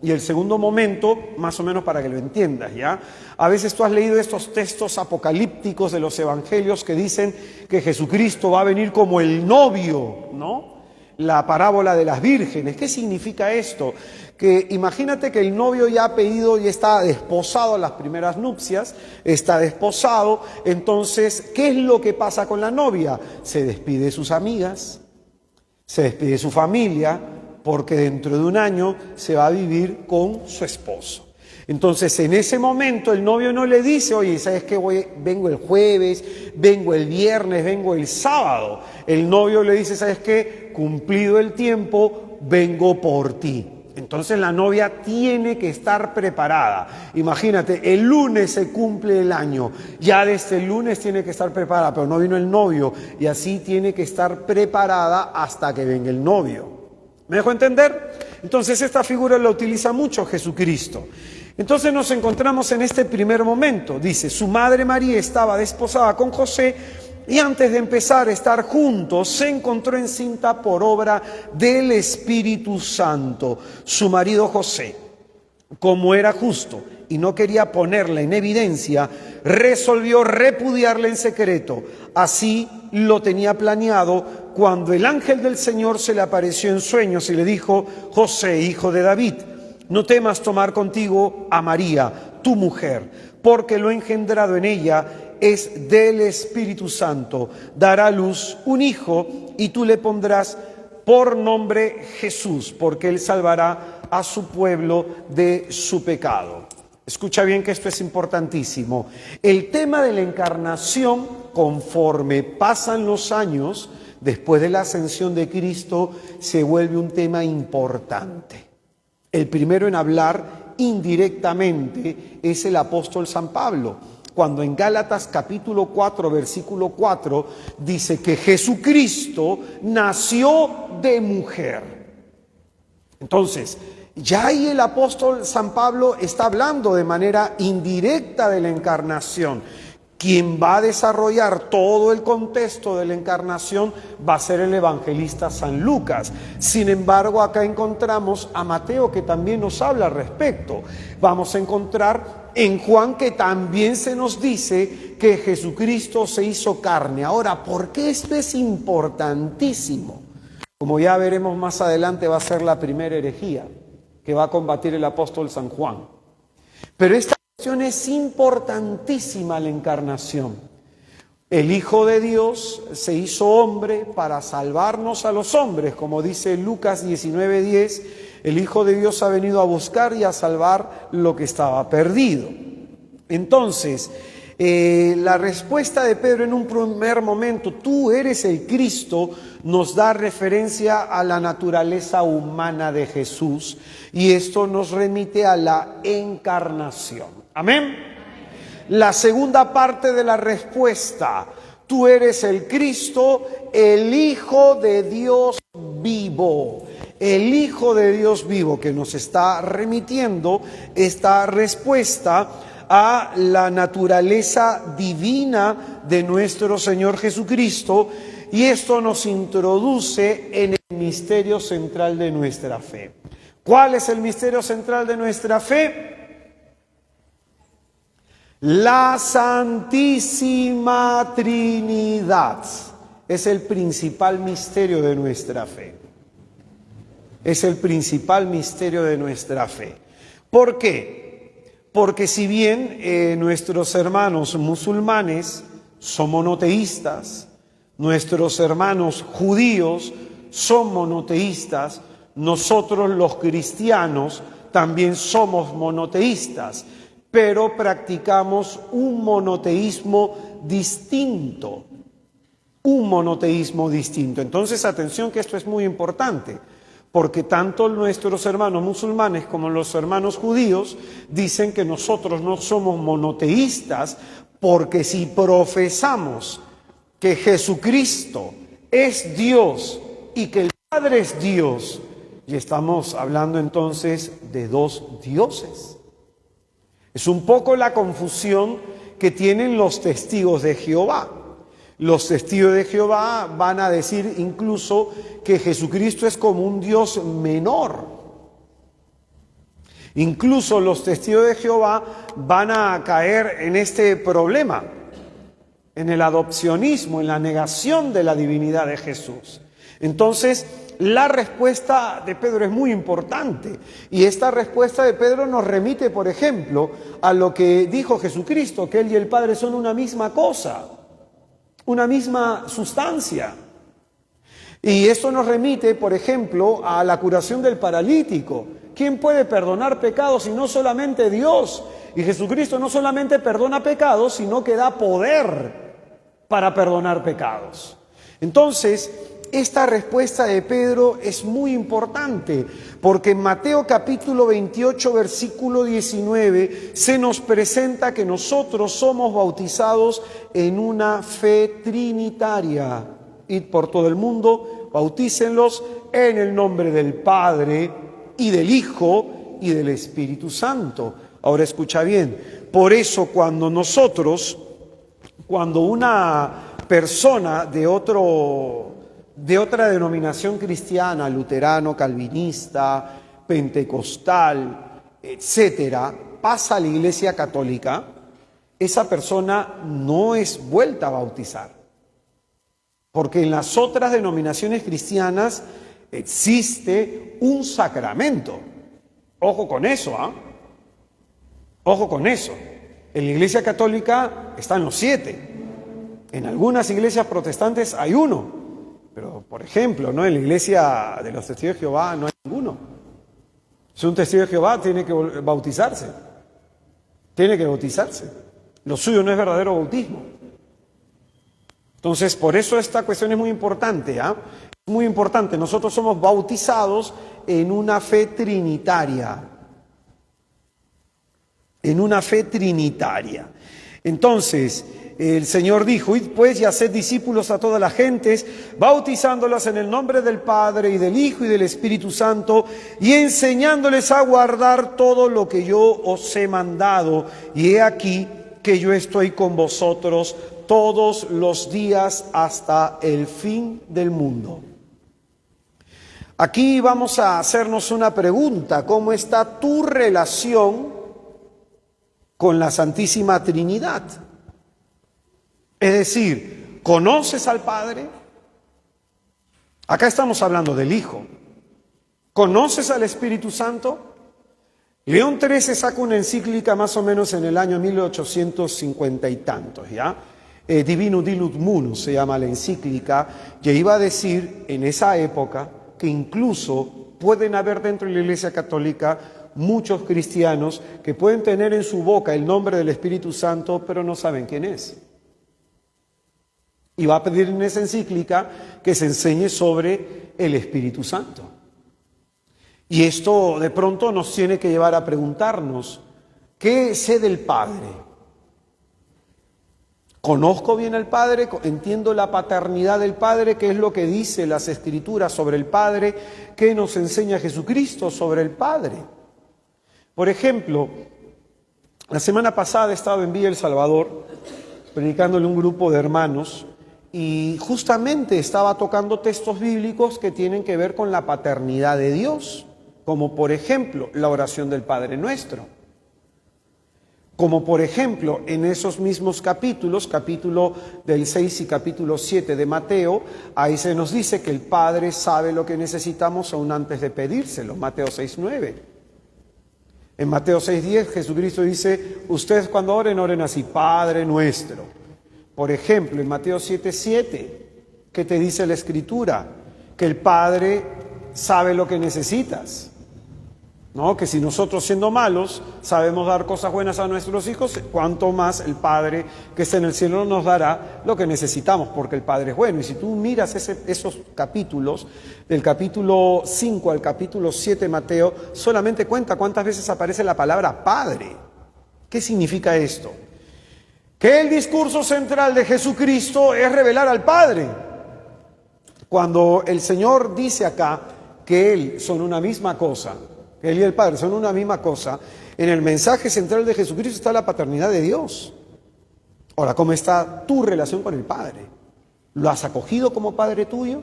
y el segundo momento, más o menos para que lo entiendas, ¿ya? A veces tú has leído estos textos apocalípticos de los evangelios que dicen que Jesucristo va a venir como el novio, ¿no? la parábola de las vírgenes. ¿Qué significa esto? Que imagínate que el novio ya ha pedido y está desposado a las primeras nupcias, está desposado, entonces, ¿qué es lo que pasa con la novia? Se despide de sus amigas, se despide de su familia, porque dentro de un año se va a vivir con su esposo. Entonces, en ese momento el novio no le dice, oye, ¿sabes qué? Vengo el jueves, vengo el viernes, vengo el sábado. El novio le dice, ¿sabes qué? Cumplido el tiempo, vengo por ti. Entonces la novia tiene que estar preparada. Imagínate, el lunes se cumple el año, ya desde el lunes tiene que estar preparada, pero no vino el novio y así tiene que estar preparada hasta que venga el novio. ¿Me dejo entender? Entonces esta figura la utiliza mucho Jesucristo. Entonces nos encontramos en este primer momento. Dice, su madre María estaba desposada con José y antes de empezar a estar juntos se encontró encinta por obra del Espíritu Santo. Su marido José, como era justo y no quería ponerla en evidencia, resolvió repudiarla en secreto. Así lo tenía planeado cuando el ángel del Señor se le apareció en sueños y le dijo, José, hijo de David, no temas tomar contigo a María, tu mujer, porque lo engendrado en ella es del Espíritu Santo. Dará a luz un hijo y tú le pondrás por nombre Jesús, porque él salvará a su pueblo de su pecado. Escucha bien que esto es importantísimo. El tema de la encarnación, conforme pasan los años, después de la ascensión de Cristo, se vuelve un tema importante. El primero en hablar indirectamente es el apóstol San Pablo, cuando en Gálatas capítulo 4, versículo 4, dice que Jesucristo nació de mujer. Entonces, ya ahí el apóstol San Pablo está hablando de manera indirecta de la encarnación. Quien va a desarrollar todo el contexto de la encarnación va a ser el evangelista San Lucas. Sin embargo, acá encontramos a Mateo que también nos habla al respecto. Vamos a encontrar en Juan que también se nos dice que Jesucristo se hizo carne. Ahora, ¿por qué esto es importantísimo? Como ya veremos más adelante, va a ser la primera herejía que va a combatir el apóstol San Juan. Pero esta es importantísima la encarnación. El Hijo de Dios se hizo hombre para salvarnos a los hombres, como dice Lucas 19:10, el Hijo de Dios ha venido a buscar y a salvar lo que estaba perdido. Entonces, la respuesta de Pedro en un primer momento, tú eres el Cristo, nos da referencia a la naturaleza humana de Jesús y esto nos remite a la encarnación. Amén. La segunda parte de la respuesta, tú eres el Cristo, el Hijo de Dios vivo. El Hijo de Dios vivo que nos está remitiendo esta respuesta a la naturaleza divina de nuestro Señor Jesucristo, y esto nos introduce en el misterio central de nuestra fe. ¿Cuál es el misterio central de nuestra fe? La Santísima Trinidad es el principal misterio de nuestra fe. Es el principal misterio de nuestra fe. ¿Por qué? Porque si bien nuestros hermanos musulmanes son monoteístas, nuestros hermanos judíos son monoteístas, nosotros los cristianos también somos monoteístas, pero practicamos un monoteísmo distinto. Un monoteísmo distinto. Entonces, atención que esto es muy importante, porque tanto nuestros hermanos musulmanes como los hermanos judíos dicen que nosotros no somos monoteístas, porque si profesamos que Jesucristo es Dios y que el Padre es Dios, y estamos hablando entonces de dos dioses. Es un poco la confusión que tienen los testigos de Jehová. Los testigos de Jehová van a decir incluso que Jesucristo es como un Dios menor. Incluso los testigos de Jehová van a caer en este problema, en el adopcionismo, en la negación de la divinidad de Jesús. Entonces, la respuesta de Pedro es muy importante. Y esta respuesta de Pedro nos remite, por ejemplo, a lo que dijo Jesucristo, que Él y el Padre son una misma cosa, una misma sustancia. Y esto nos remite, por ejemplo, a la curación del paralítico. ¿Quién puede perdonar pecados si no solamente Dios? Y Jesucristo no solamente perdona pecados, sino que da poder para perdonar pecados. Entonces, esta respuesta de Pedro es muy importante, porque en Mateo capítulo 28, versículo 19, se nos presenta que nosotros somos bautizados en una fe trinitaria. Id por todo el mundo, bautícenlos en el nombre del Padre y del Hijo y del Espíritu Santo. Ahora escucha bien, por eso cuando una persona de otra denominación cristiana, luterano, calvinista, pentecostal, etcétera, pasa a la Iglesia Católica, esa persona no es vuelta a bautizar. Porque en las otras denominaciones cristianas existe un sacramento. Ojo con eso, ¿ah? Ojo con eso. En la Iglesia Católica están los 7. En algunas iglesias protestantes hay uno. Pero, por ejemplo, ¿no? En la iglesia de los testigos de Jehová no hay ninguno. Si un testigo de Jehová tiene que bautizarse. Tiene que bautizarse. Lo suyo no es verdadero bautismo. Entonces, por eso esta cuestión es muy importante, ¿ah? Es muy importante. Nosotros somos bautizados en una fe trinitaria. En una fe trinitaria. Entonces, el Señor dijo: id pues y haced discípulos a todas las gentes, bautizándolas en el nombre del Padre y del Hijo y del Espíritu Santo, y enseñándoles a guardar todo lo que yo os he mandado. Y he aquí que yo estoy con vosotros todos los días hasta el fin del mundo. Aquí vamos a hacernos una pregunta: ¿cómo está tu relación con la Santísima Trinidad? Es decir, ¿conoces al Padre? Acá estamos hablando del Hijo. ¿Conoces al Espíritu Santo? León XIII saca una encíclica más o menos en el año 1850 y tantos, ¿ya? Divino Dilud Munus se llama la encíclica, y iba a decir en esa época que incluso pueden haber dentro de la Iglesia Católica muchos cristianos que pueden tener en su boca el nombre del Espíritu Santo, pero no saben quién es. Y va a pedir en esa encíclica que se enseñe sobre el Espíritu Santo. Y esto de pronto nos tiene que llevar a preguntarnos: ¿qué sé del Padre? ¿Conozco bien al Padre? ¿Entiendo la paternidad del Padre? ¿Qué es lo que dice las Escrituras sobre el Padre? ¿Qué nos enseña Jesucristo sobre el Padre? Por ejemplo, la semana pasada he estado en Villa El Salvador predicándole a un grupo de hermanos, y justamente estaba tocando textos bíblicos que tienen que ver con la paternidad de Dios, como por ejemplo la oración del Padre Nuestro, como por ejemplo en esos mismos capítulos, capítulo del 6 y capítulo 7 de Mateo, ahí se nos dice que el Padre sabe lo que necesitamos aún antes de pedírselo, Mateo 6:9. En Mateo 6:10 Jesucristo dice: ustedes cuando oren, oren así: Padre Nuestro. Por ejemplo, en Mateo 7:7, ¿qué te dice la Escritura? Que el Padre sabe lo que necesitas, ¿no? Que si nosotros, siendo malos, sabemos dar cosas buenas a nuestros hijos, cuánto más el Padre que está en el cielo nos dará lo que necesitamos, porque el Padre es bueno. Y si tú miras esos capítulos, del capítulo 5 al capítulo 7 de Mateo, solamente cuenta cuántas veces aparece la palabra Padre. ¿Qué significa esto? Que el discurso central de Jesucristo es revelar al Padre. Cuando el Señor dice acá que Él son una misma cosa, que Él y el Padre son una misma cosa, en el mensaje central de Jesucristo está la paternidad de Dios. Ahora, ¿cómo está tu relación con el Padre? ¿Lo has acogido como Padre tuyo?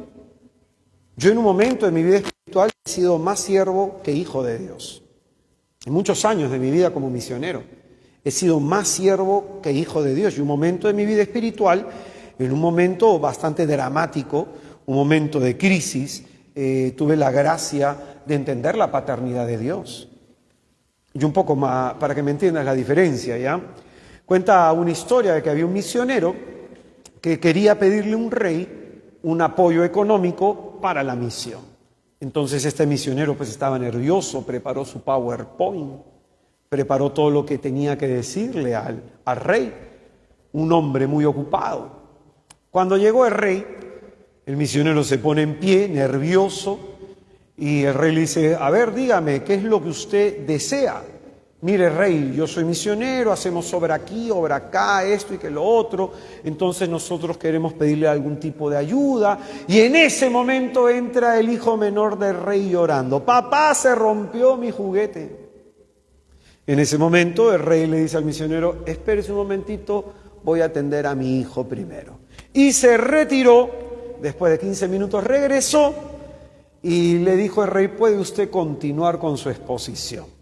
Yo en un momento de mi vida espiritual he sido más siervo que hijo de Dios. En muchos años de mi vida como misionero he sido más siervo que hijo de Dios. Y un momento de mi vida espiritual, en un momento bastante dramático, un momento de crisis, tuve la gracia de entender la paternidad de Dios. Y un poco más, para que me entiendas la diferencia, ¿ya? Cuenta una historia de que había un misionero que quería pedirle a un rey un apoyo económico para la misión. Entonces este misionero pues estaba nervioso, preparó su PowerPoint, preparó todo lo que tenía que decirle al rey, un hombre muy ocupado. Cuando llegó el rey, el misionero se pone en pie, nervioso, y el rey le dice, a ver, dígame, ¿qué es lo que usted desea? Mire, rey, yo soy misionero, hacemos obra aquí, obra acá, esto y que lo otro, entonces nosotros queremos pedirle algún tipo de ayuda. Y en ese momento entra el hijo menor del rey llorando, papá, se rompió mi juguete. En ese momento el rey le dice al misionero, espérese un momentito, voy a atender a mi hijo primero. Y se retiró, después de 15 minutos regresó y le dijo al rey, ¿puede usted continuar con su exposición?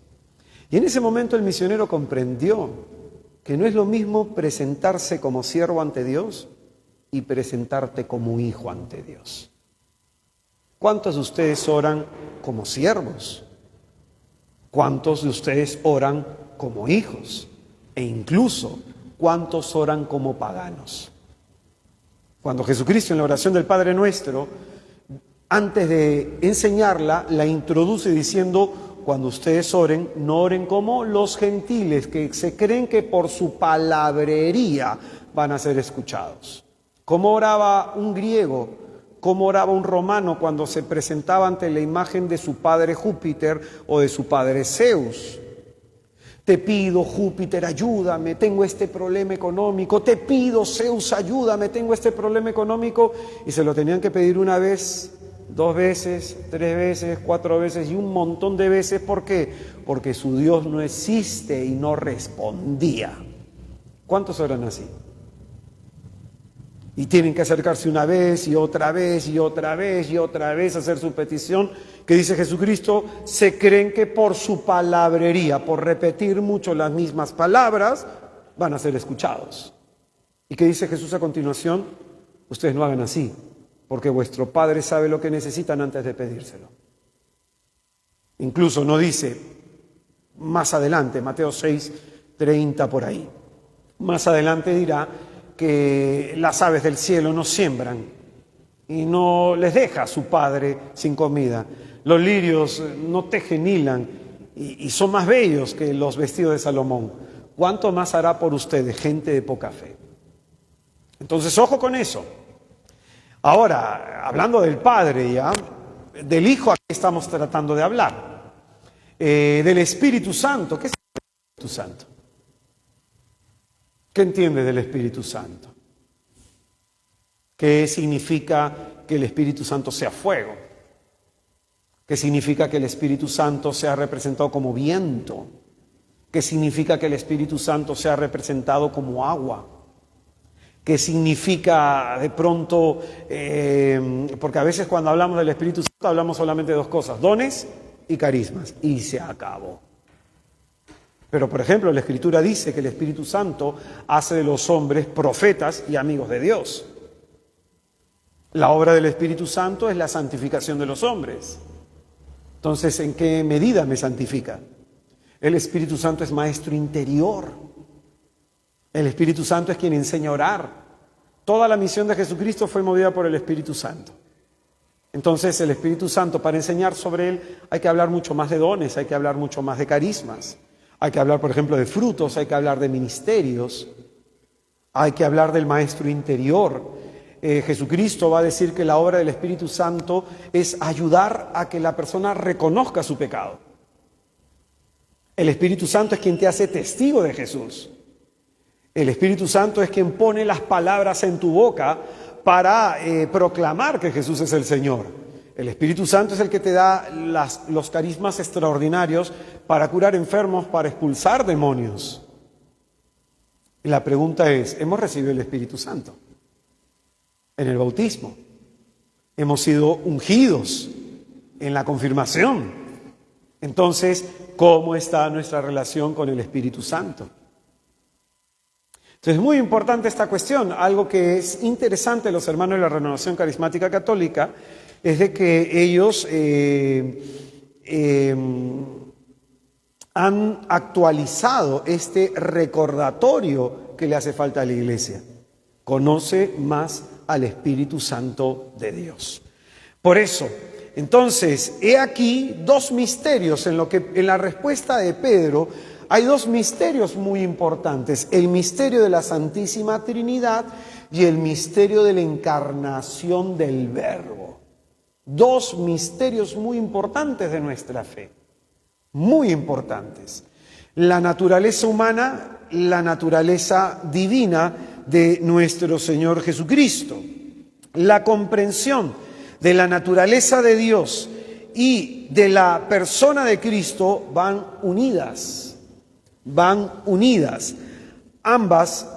Y en ese momento el misionero comprendió que no es lo mismo presentarse como siervo ante Dios y presentarte como hijo ante Dios. ¿Cuántos de ustedes oran como siervos? ¿Cuántos de ustedes oran como hijos? E incluso, ¿cuántos oran como paganos? Cuando Jesucristo en la oración del Padre Nuestro, antes de enseñarla, la introduce diciendo, cuando ustedes oren, no oren como los gentiles, que se creen que por su palabrería van a ser escuchados. ¿Cómo oraba un griego? ¿Cómo oraba un romano cuando se presentaba ante la imagen de su padre Júpiter o de su padre Zeus? Te pido, Júpiter, ayúdame, tengo este problema económico. Te pido, Zeus, ayúdame, tengo este problema económico. Y se lo tenían que pedir una vez, 2 veces, 3 veces, 4 veces y un montón de veces. ¿Por qué? Porque su Dios no existe y no respondía. ¿Cuántos oran así? Y tienen que acercarse una vez y otra vez y otra vez y otra vez a hacer su petición, que dice Jesucristo, se creen que por su palabrería, por repetir mucho las mismas palabras, van a ser escuchados. ¿Y qué dice Jesús a continuación? Ustedes no hagan así, porque vuestro Padre sabe lo que necesitan antes de pedírselo. Incluso no dice, más adelante, Mateo 6:30 por ahí, más adelante dirá que las aves del cielo no siembran y no les deja su Padre sin comida. Los lirios no tejen, hilan y son más bellos que los vestidos de Salomón. ¿Cuánto más hará por ustedes, gente de poca fe? Entonces, ojo con eso. Ahora, hablando del Padre ya, del Hijo aquí estamos tratando de hablar. Del Espíritu Santo. ¿Qué es el Espíritu Santo? ¿Qué entiende del Espíritu Santo? ¿Qué significa que el Espíritu Santo sea fuego? ¿Qué significa que el Espíritu Santo sea representado como viento? ¿Qué significa que el Espíritu Santo sea representado como agua? ¿Qué significa de pronto, porque a veces cuando hablamos del Espíritu Santo hablamos solamente de 2 cosas, dones y carismas, y se acabó. Pero, por ejemplo, la Escritura dice que el Espíritu Santo hace de los hombres profetas y amigos de Dios. La obra del Espíritu Santo es la santificación de los hombres. Entonces, ¿en qué medida me santifica? El Espíritu Santo es maestro interior. El Espíritu Santo es quien enseña a orar. Toda la misión de Jesucristo fue movida por el Espíritu Santo. Entonces, el Espíritu Santo, para enseñar sobre él, hay que hablar mucho más de dones, hay que hablar mucho más de carismas. Hay que hablar, por ejemplo, de frutos, hay que hablar de ministerios, hay que hablar del maestro interior. Jesucristo va a decir que la obra del Espíritu Santo es ayudar a que la persona reconozca su pecado. El Espíritu Santo es quien te hace testigo de Jesús. El Espíritu Santo es quien pone las palabras en tu boca para proclamar que Jesús es el Señor. El Espíritu Santo es el que te da los carismas extraordinarios para curar enfermos, para expulsar demonios. Y la pregunta es, ¿hemos recibido el Espíritu Santo? En el bautismo. Hemos sido ungidos en la confirmación. Entonces, ¿cómo está nuestra relación con el Espíritu Santo? Entonces, es muy importante esta cuestión. Algo que es interesante, los hermanos de la Renovación Carismática Católica, es de que ellos han actualizado este recordatorio que le hace falta a la iglesia. Conoce más al Espíritu Santo de Dios. Por eso, entonces, he aquí dos misterios en la respuesta de Pedro. Hay dos misterios muy importantes: el misterio de la Santísima Trinidad y el misterio de la encarnación del Verbo. Dos misterios muy importantes de nuestra fe, muy importantes. La naturaleza humana, la naturaleza divina de nuestro Señor Jesucristo. La comprensión de la naturaleza de Dios y de la persona de Cristo van unidas. Ambas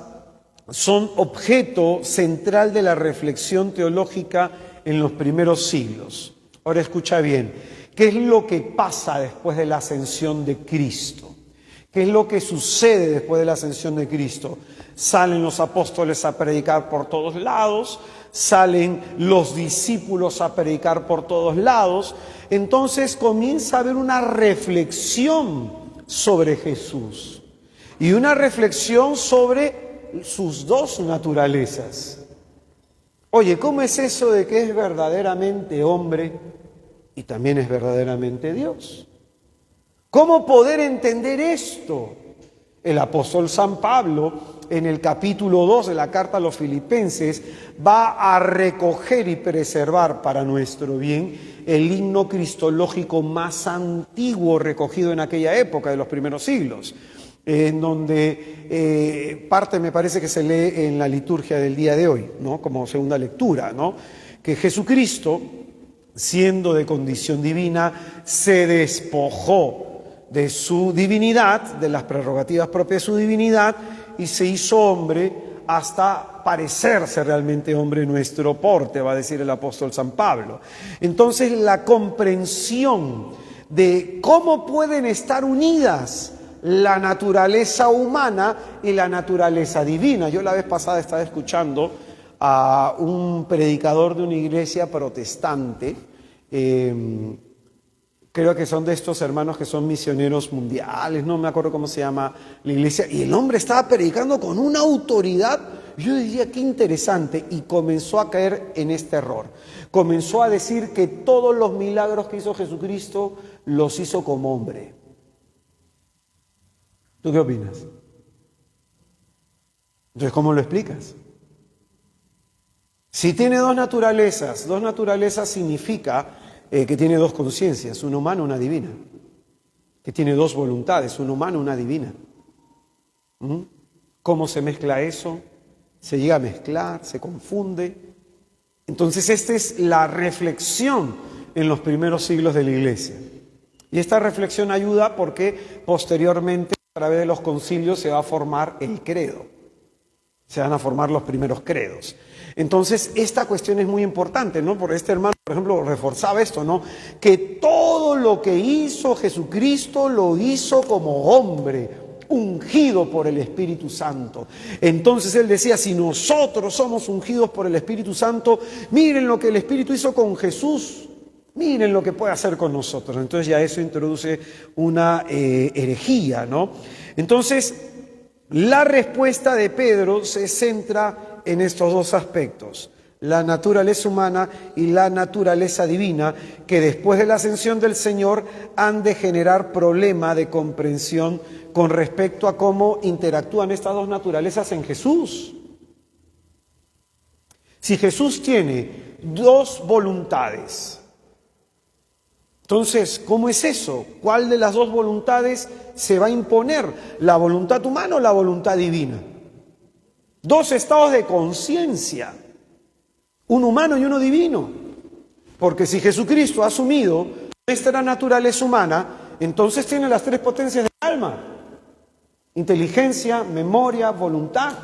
son objeto central de la reflexión teológica en los primeros siglos. Ahora escucha bien, ¿qué es lo que pasa después de la ascensión de Cristo? ¿Qué es lo que sucede después de la ascensión de Cristo? Salen los apóstoles a predicar por todos lados, salen los discípulos a predicar por todos lados. Entonces comienza a haber una reflexión sobre Jesús y una reflexión sobre sus dos naturalezas. Oye, ¿cómo es eso de que es verdaderamente hombre y también es verdaderamente Dios? ¿Cómo poder entender esto? El apóstol San Pablo, en el capítulo 2 de la carta a los Filipenses, va a recoger y preservar para nuestro bien el himno cristológico más antiguo recogido en aquella época de los primeros siglos, en donde parte me parece que se lee en la liturgia del día de hoy, ¿no? Como segunda lectura, ¿no? Que Jesucristo, siendo de condición divina, se despojó de su divinidad, de las prerrogativas propias de su divinidad, y se hizo hombre hasta parecerse realmente hombre en nuestro porte, va a decir el apóstol San Pablo. Entonces, la comprensión de cómo pueden estar unidas la naturaleza humana y la naturaleza divina. Yo la vez pasada estaba escuchando a un predicador de una iglesia protestante, creo que son de estos hermanos que son misioneros mundiales, no me acuerdo cómo se llama la iglesia, y el hombre estaba predicando con una autoridad. Yo diría, qué interesante, y comenzó a caer en este error. Comenzó a decir que todos los milagros que hizo Jesucristo los hizo como hombre. ¿Tú qué opinas? Entonces, ¿cómo lo explicas? Si tiene dos naturalezas significa que tiene dos conciencias, una humana y una divina. Que tiene dos voluntades, una humana y una divina. ¿Cómo se mezcla eso? Se llega a mezclar, se confunde. Entonces, esta es la reflexión en los primeros siglos de la iglesia. Y esta reflexión ayuda porque posteriormente, a través de los concilios, se va a formar el credo. Se van a formar los primeros credos. Entonces, esta cuestión es muy importante, ¿no? Porque este hermano, por ejemplo, reforzaba esto, ¿no? Que todo lo que hizo Jesucristo lo hizo como hombre, ungido por el Espíritu Santo. Entonces él decía, si nosotros somos ungidos por el Espíritu Santo, miren lo que el Espíritu hizo con Jesús, miren lo que puede hacer con nosotros. Entonces ya eso introduce una herejía, ¿no? Entonces, la respuesta de Pedro se centra en estos dos aspectos, la naturaleza humana y la naturaleza divina, que después de la ascensión del Señor han de generar problema de comprensión con respecto a cómo interactúan estas dos naturalezas en Jesús. Si Jesús tiene dos voluntades, entonces, ¿cómo es eso? ¿Cuál de las dos voluntades se va a imponer? ¿La voluntad humana o la voluntad divina? Dos estados de conciencia, uno humano y uno divino. Porque si Jesucristo ha asumido nuestra naturaleza humana, entonces tiene las tres potencias del alma: inteligencia, memoria, voluntad.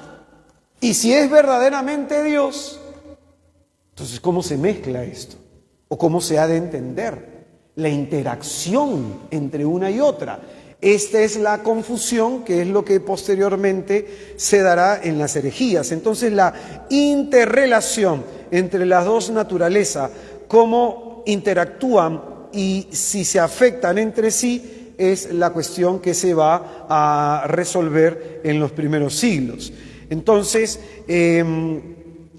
Y si es verdaderamente Dios, entonces ¿cómo se mezcla esto? ¿O cómo se ha de entender la interacción entre una y otra? Esta es la confusión, que es lo que posteriormente se dará en las herejías. Entonces, la interrelación entre las dos naturalezas cómo interactúan y si se afectan entre sí es la cuestión que se va a resolver en los primeros siglos. Entonces,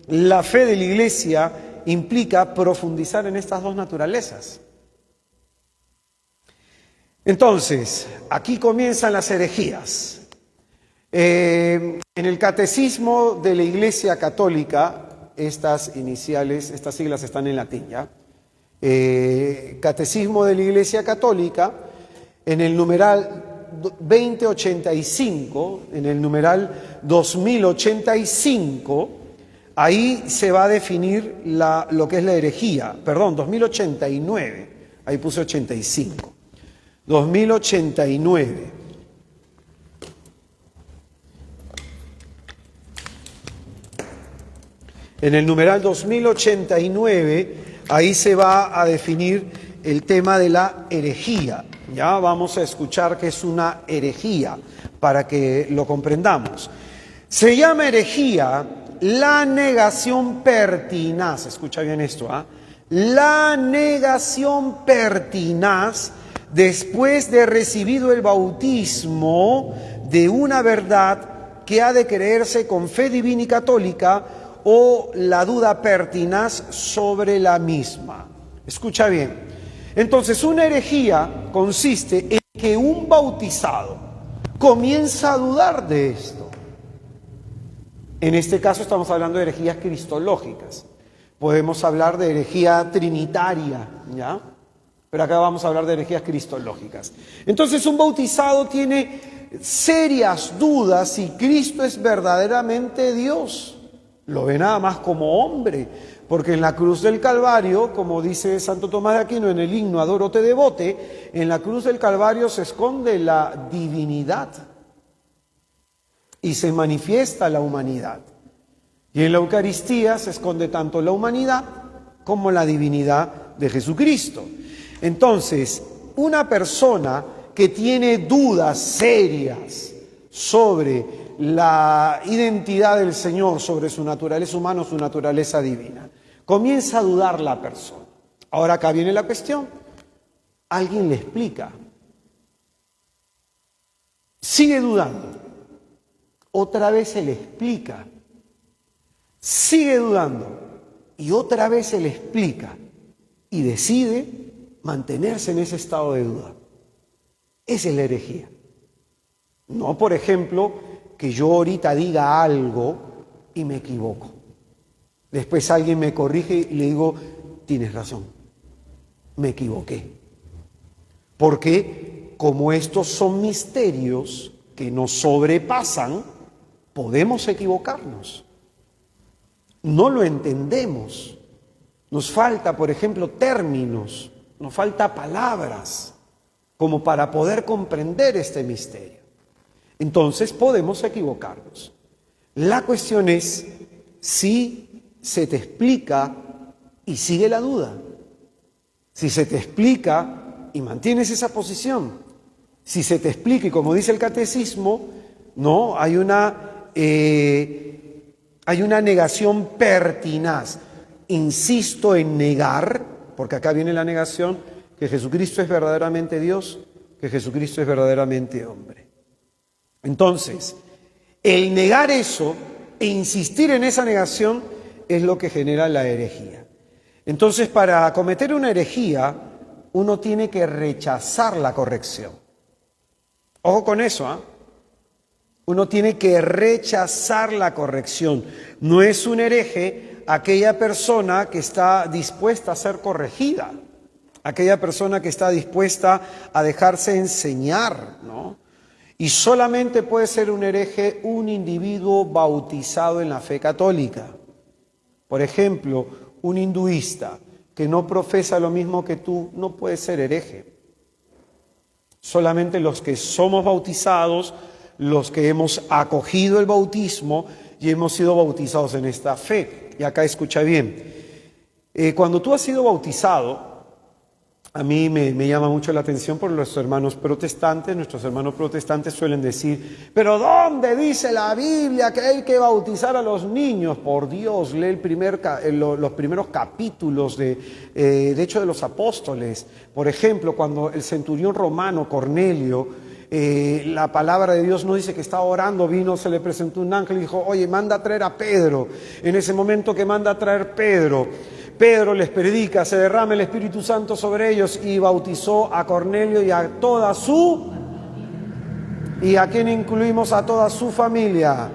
la fe de la Iglesia implica profundizar en estas dos naturalezas. Entonces, aquí comienzan las herejías. En el Catecismo de la Iglesia Católica, estas siglas están en latín, ¿ya? Catecismo de la Iglesia Católica, en el numeral 2085, en el numeral 2085, ahí se va a definir lo que es la herejía. Perdón, 2089, ahí puse 85. 2089. En el numeral 2089, ahí se va a definir el tema de la herejía. Ya vamos a escuchar qué es una herejía para que lo comprendamos. Se llama herejía la negación pertinaz, escucha bien esto, la negación pertinaz después de recibido el bautismo de una verdad que ha de creerse con fe divina y católica o la duda pertinaz sobre la misma. Escucha bien. Entonces, una herejía consiste en que un bautizado comienza a dudar de esto. En este caso estamos hablando de herejías cristológicas. Podemos hablar de herejía trinitaria, ¿ya? Pero acá vamos a hablar de herejías cristológicas. Entonces, un bautizado tiene serias dudas si Cristo es verdaderamente Dios. Lo ve nada más como hombre, porque en la cruz del Calvario, como dice Santo Tomás de Aquino en el himno Adoro te devote, en la cruz del Calvario se esconde la divinidad y se manifiesta la humanidad. Y en la Eucaristía se esconde tanto la humanidad como la divinidad de Jesucristo. Entonces, una persona que tiene dudas serias sobre la identidad del Señor, sobre su naturaleza humana o su naturaleza divina, comienza a dudar la persona. Ahora acá viene la cuestión. Alguien le explica. Sigue dudando. Otra vez se le explica. Sigue dudando. Y otra vez se le explica. Y decide mantenerse en ese estado de duda. Esa es la herejía. No, por ejemplo, que yo ahorita diga algo y me equivoco. Después alguien me corrige y le digo, tienes razón, me equivoqué. Porque como estos son misterios que nos sobrepasan, podemos equivocarnos. No lo entendemos. Nos falta, por ejemplo, términos, nos falta palabras como para poder comprender este misterio. Entonces podemos equivocarnos. La cuestión es si se te explica y sigue la duda. Si se te explica y mantienes esa posición. Si se te explica y como dice el catecismo, no, hay una negación pertinaz. Insisto en negar, porque acá viene la negación, que Jesucristo es verdaderamente Dios, que Jesucristo es verdaderamente hombre. Entonces, el negar eso e insistir en esa negación es lo que genera la herejía. Entonces, para cometer una herejía, uno tiene que rechazar la corrección. Ojo con eso, ¿ah? Uno tiene que rechazar la corrección. No es un hereje aquella persona que está dispuesta a ser corregida, aquella persona que está dispuesta a dejarse enseñar, ¿no? Y solamente puede ser un hereje un individuo bautizado en la fe católica. Por ejemplo, un hinduista que no profesa lo mismo que tú no puede ser hereje. Solamente los que somos bautizados, los que hemos acogido el bautismo y hemos sido bautizados en esta fe. Y acá escucha bien. Cuando tú has sido bautizado, a mí me llama mucho la atención por los hermanos protestantes. Nuestros hermanos protestantes suelen decir, pero ¿dónde dice la Biblia que hay que bautizar a los niños? Por Dios, lee los primeros capítulos de Hechos de los Apóstoles. Por ejemplo, cuando el centurión romano Cornelio, la palabra de Dios no dice que estaba orando, vino, se le presentó un ángel y dijo, oye, manda a traer a Pedro. En ese momento que manda a traer Pedro les predica, se derrama el Espíritu Santo sobre ellos y bautizó a Cornelio y a toda su... ¿Y a quién incluimos? A toda su familia.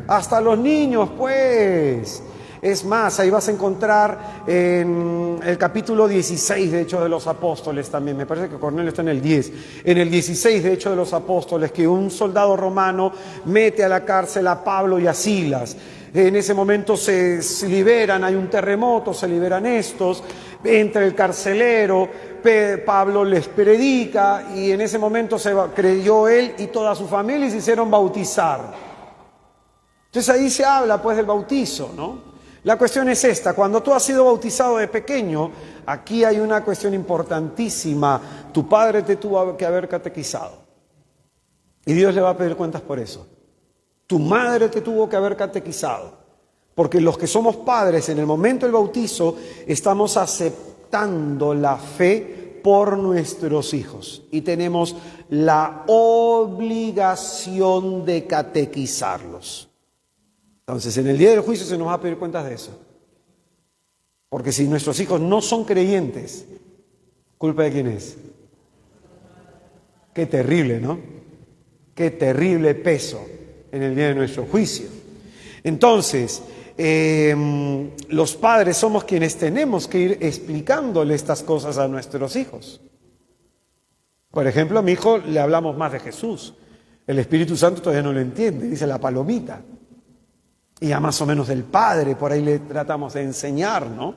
Hasta los niños, pues. Es más, ahí vas a encontrar en el capítulo 16 de Hechos de los Apóstoles también, me parece que Cornelio está en el 10, en el 16 de Hechos de los Apóstoles, que un soldado romano mete a la cárcel a Pablo y a Silas. En ese momento se liberan, hay un terremoto, se liberan estos, entra el carcelero, Pablo les predica y en ese momento creyó él y toda su familia y se hicieron bautizar. Entonces ahí se habla pues del bautizo, ¿no? La cuestión es esta, cuando tú has sido bautizado de pequeño, aquí hay una cuestión importantísima, tu padre te tuvo que haber catequizado y Dios le va a pedir cuentas por eso. Tu madre te tuvo que haber catequizado, porque los que somos padres en el momento del bautizo estamos aceptando la fe por nuestros hijos y tenemos la obligación de catequizarlos. Entonces, en el día del juicio se nos va a pedir cuentas de eso. Porque si nuestros hijos no son creyentes, ¿culpa de quién es? Qué terrible, ¿no? Qué terrible peso en el día de nuestro juicio. Entonces, los padres somos quienes tenemos que ir explicándole estas cosas a nuestros hijos. Por ejemplo, a mi hijo le hablamos más de Jesús. El Espíritu Santo todavía no lo entiende, dice la palomita. Y ya más o menos del Padre, por ahí le tratamos de enseñar, ¿no?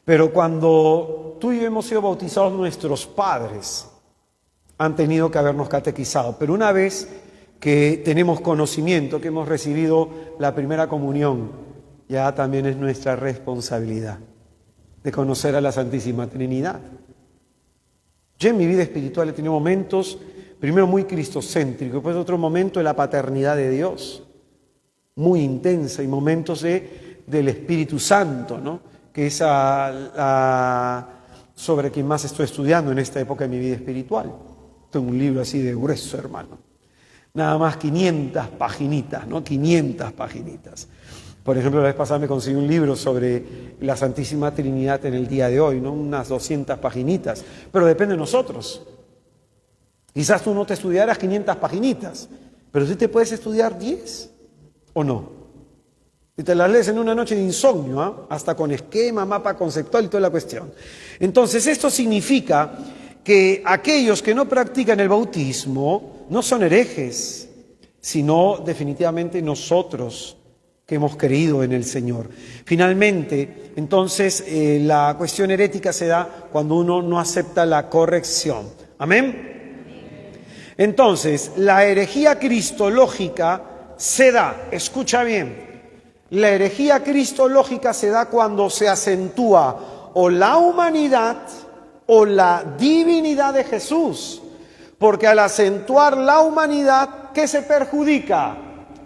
Pero cuando tú y yo hemos sido bautizados, nuestros padres han tenido que habernos catequizado. Pero una vez que tenemos conocimiento, que hemos recibido la primera comunión, ya también es nuestra responsabilidad de conocer a la Santísima Trinidad. Yo en mi vida espiritual he tenido momentos, primero muy cristocéntricos, después otro momento de la paternidad de Dios, muy intensa, y momentos del Espíritu Santo, ¿no? Que es sobre quien más estoy estudiando en esta época de mi vida espiritual. Tengo un libro así de grueso, hermano. Nada más 500 paginitas, ¿no? 500 paginitas. Por ejemplo, la vez pasada me conseguí un libro sobre la Santísima Trinidad en el día de hoy, ¿no? Unas 200 paginitas. Pero depende de nosotros. Quizás tú no te estudiaras 500 paginitas, pero sí te puedes estudiar 10, ¿o no? Y te las lees en una noche de insomnio, ¿eh? Hasta con esquema, mapa conceptual y toda la cuestión. Entonces, esto significa que aquellos que no practican el bautismo no son herejes, sino definitivamente nosotros que hemos creído en el Señor. Finalmente, entonces, la cuestión herética se da cuando uno no acepta la corrección. ¿Amén? Entonces, la herejía cristológica se da, escucha bien, la herejía cristológica se da cuando se acentúa o la humanidad o la divinidad de Jesús, porque al acentuar la humanidad, ¿qué se perjudica?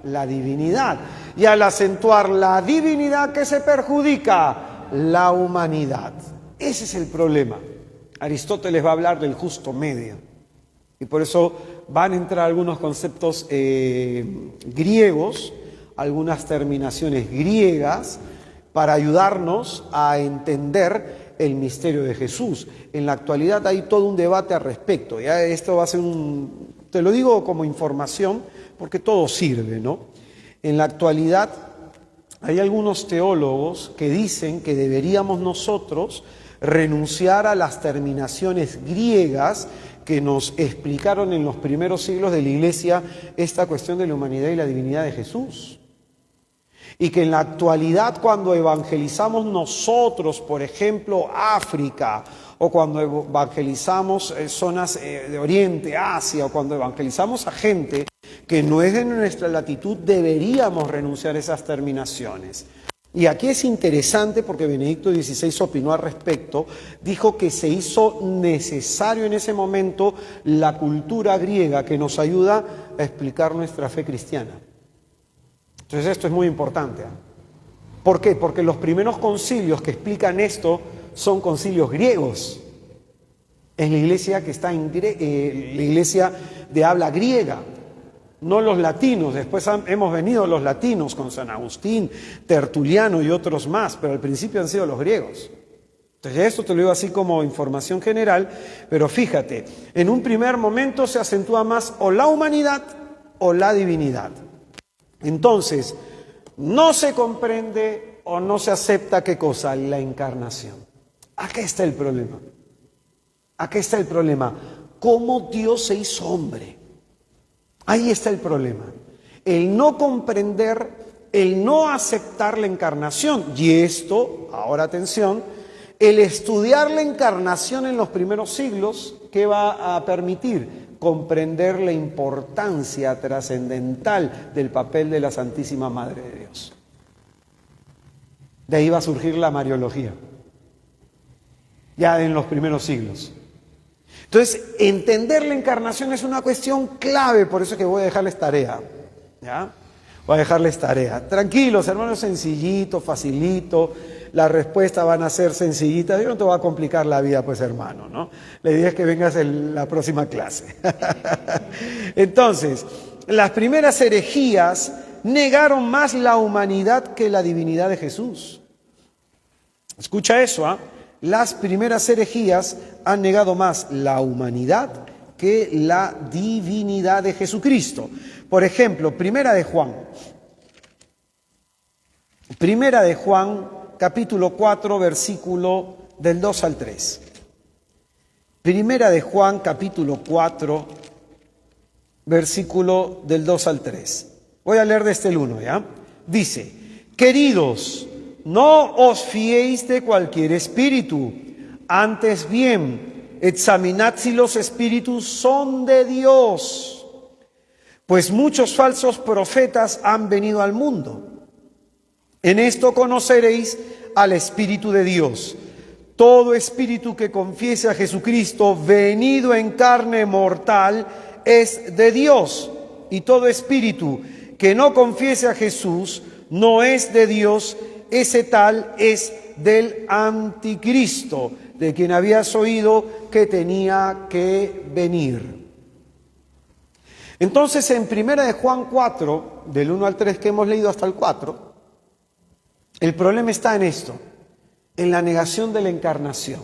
La divinidad. Y al acentuar la divinidad, ¿qué se perjudica? La humanidad. Ese es el problema. Aristóteles va a hablar del justo medio. Y por eso van a entrar algunos conceptos griegos, algunas terminaciones griegas, para ayudarnos a entender el misterio de Jesús. En la actualidad hay todo un debate al respecto. Ya esto va a ser te lo digo como información, porque todo sirve, ¿no? En la actualidad hay algunos teólogos que dicen que deberíamos nosotros renunciar a las terminaciones griegas que nos explicaron en los primeros siglos de la Iglesia esta cuestión de la humanidad y la divinidad de Jesús. Y que en la actualidad, cuando evangelizamos nosotros, por ejemplo, África, o cuando evangelizamos zonas de Oriente, Asia, o cuando evangelizamos a gente que no es de nuestra latitud, deberíamos renunciar a esas terminaciones. Y aquí es interesante porque Benedicto XVI opinó al respecto, dijo que se hizo necesario en ese momento la cultura griega que nos ayuda a explicar nuestra fe cristiana. Entonces esto es muy importante. ¿Por qué? Porque los primeros concilios que explican esto son concilios griegos. Es la iglesia que está en la iglesia de habla griega, no los latinos. Después hemos venido los latinos con San Agustín, Tertuliano y otros más, pero al principio han sido los griegos. Entonces esto te lo digo así como información general, pero fíjate, en un primer momento se acentúa más o la humanidad o la divinidad. Entonces, no se comprende o no se acepta ¿qué cosa? La encarnación. Aquí está el problema. Aquí está el problema. ¿Cómo Dios se hizo hombre? Ahí está el problema. El no comprender, el no aceptar la encarnación. Y esto, ahora atención, el estudiar la encarnación en los primeros siglos, ¿qué va a permitir? Comprender la importancia trascendental del papel de la Santísima Madre de Dios. De ahí va a surgir la Mariología, ya en los primeros siglos. Entonces, entender la encarnación es una cuestión clave, por eso es que voy a dejarles tarea, ¿ya? Voy a dejarles tarea. Tranquilos, hermanos, sencillito, facilito, las respuestas van a ser sencillitas. Yo no te voy a complicar la vida, pues, hermano, ¿no? La idea es que vengas en la próxima clase. Entonces, las primeras herejías negaron más la humanidad que la divinidad de Jesús. Escucha eso, ¿ah? Las primeras herejías han negado más la humanidad que la divinidad de Jesucristo. Por ejemplo, Primera de Juan, capítulo 4, versículo del 2 al 3. Primera de Juan, capítulo 4, versículo del 2 al 3. Voy a leer desde el 1, ¿ya? Dice: queridos, no os fiéis de cualquier espíritu, antes bien, examinad si los espíritus son de Dios, pues muchos falsos profetas han venido al mundo. En esto conoceréis al Espíritu de Dios. Todo espíritu que confiese a Jesucristo venido en carne mortal es de Dios, y todo espíritu que no confiese a Jesús no es de Dios. Ese tal es del anticristo, de quien habías oído que tenía que venir. Entonces, en Primera de Juan 4, del 1 al 3 que hemos leído hasta el 4, el problema está en esto, en la negación de la encarnación.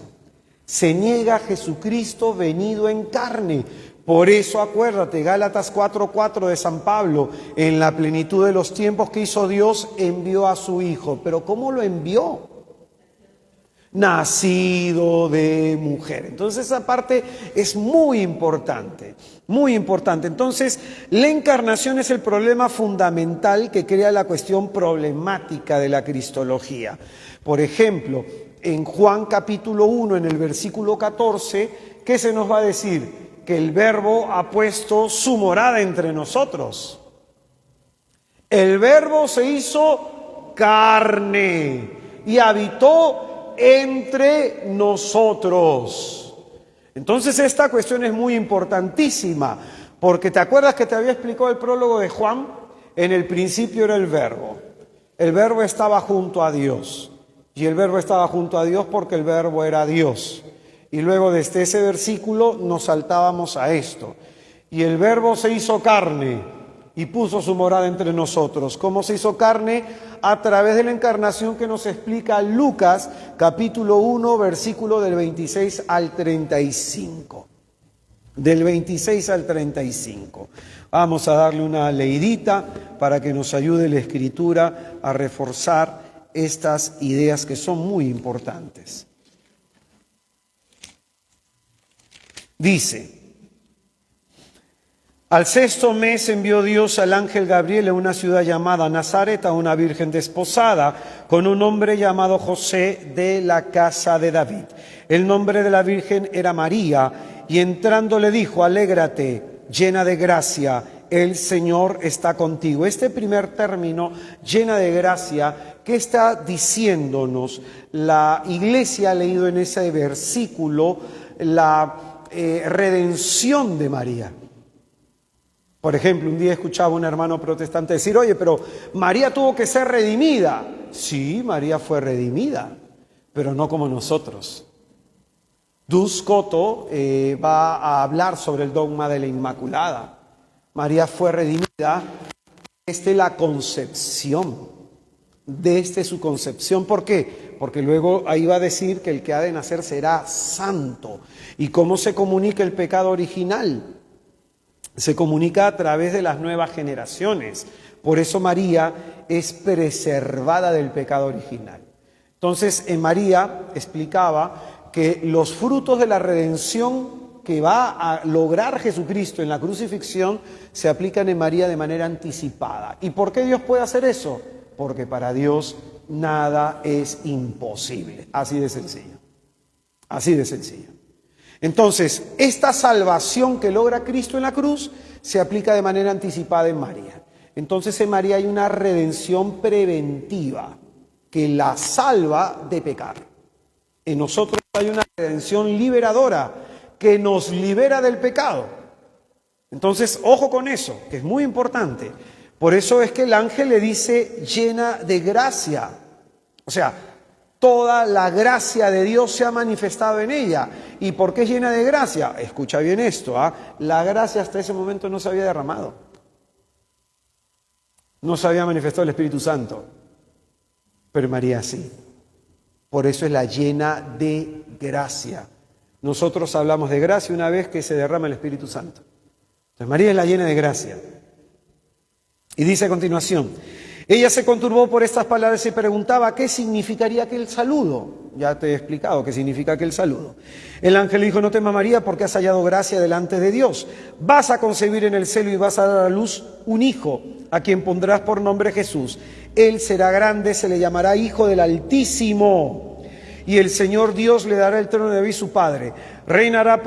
Se niega a Jesucristo venido en carne. Por eso acuérdate, Gálatas 4:4 de San Pablo, en la plenitud de los tiempos que hizo Dios, envió a su Hijo. ¿Pero cómo lo envió? Nacido de mujer. Entonces esa parte es muy importante, muy importante. Entonces la encarnación es el problema fundamental que crea la cuestión problemática de la cristología. Por ejemplo, en Juan capítulo 1, en el versículo 14, ¿qué se nos va a decir? Que el Verbo ha puesto su morada entre nosotros. El Verbo se hizo carne y habitó entre nosotros. Entonces esta cuestión es muy importantísima, porque ¿te acuerdas que te había explicado el prólogo de Juan? En el principio era el Verbo. El Verbo estaba junto a Dios. Y el Verbo estaba junto a Dios porque el Verbo era Dios. Y luego desde ese versículo nos saltábamos a esto. Y el Verbo se hizo carne y puso su morada entre nosotros. ¿Cómo se hizo carne? A través de la encarnación que nos explica Lucas, capítulo 1, versículo del 26 al 35. Del 26 al 35. Vamos a darle una leidita para que nos ayude la Escritura a reforzar estas ideas que son muy importantes. Dice: al sexto mes envió Dios al ángel Gabriel a una ciudad llamada Nazaret, a una virgen desposada con un hombre llamado José, de la casa de David. El nombre de la virgen era María, y entrando le dijo: alégrate, llena de gracia, el Señor está contigo. Este primer término, llena de gracia, ¿qué está diciéndonos? La iglesia ha leído en ese versículo la redención de María. Por ejemplo, un día escuchaba a un hermano protestante decir, oye, pero María tuvo que ser redimida. Sí, María fue redimida, pero no como nosotros. Dus Scoto va a hablar sobre el dogma de la Inmaculada. María fue redimida desde la concepción, desde su concepción. ¿Por qué? Porque luego ahí va a decir que el que ha de nacer será santo. ¿Y cómo se comunica el pecado original? Se comunica a través de las nuevas generaciones. Por eso María es preservada del pecado original. Entonces, en María explicaba que los frutos de la redención que va a lograr Jesucristo en la crucifixión se aplican en María de manera anticipada. ¿Y por qué Dios puede hacer eso? Porque para Dios nada es imposible. Así de sencillo. Así de sencillo. Entonces, esta salvación que logra Cristo en la cruz se aplica de manera anticipada en María. Entonces, en María hay una redención preventiva que la salva de pecar. En nosotros hay una redención liberadora que nos libera del pecado. Entonces, ojo con eso, que es muy importante. Por eso es que el ángel le dice llena de gracia. O sea, toda la gracia de Dios se ha manifestado en ella. ¿Y por qué es llena de gracia? Escucha bien esto, la gracia hasta ese momento no se había derramado. No se había manifestado el Espíritu Santo. Pero María sí. Por eso es la llena de gracia. Nosotros hablamos de gracia una vez que se derrama el Espíritu Santo. Entonces María es la llena de gracia. Y dice a continuación, ella se conturbó por estas palabras y preguntaba qué significaría aquel saludo. Ya te he explicado qué significa aquel saludo. El ángel le dijo, no temas María porque has hallado gracia delante de Dios. Vas a concebir en el seno y vas a dar a luz un hijo, a quien pondrás por nombre Jesús. Él será grande, se le llamará Hijo del Altísimo. Y el Señor Dios le dará el trono de David su padre. Reinará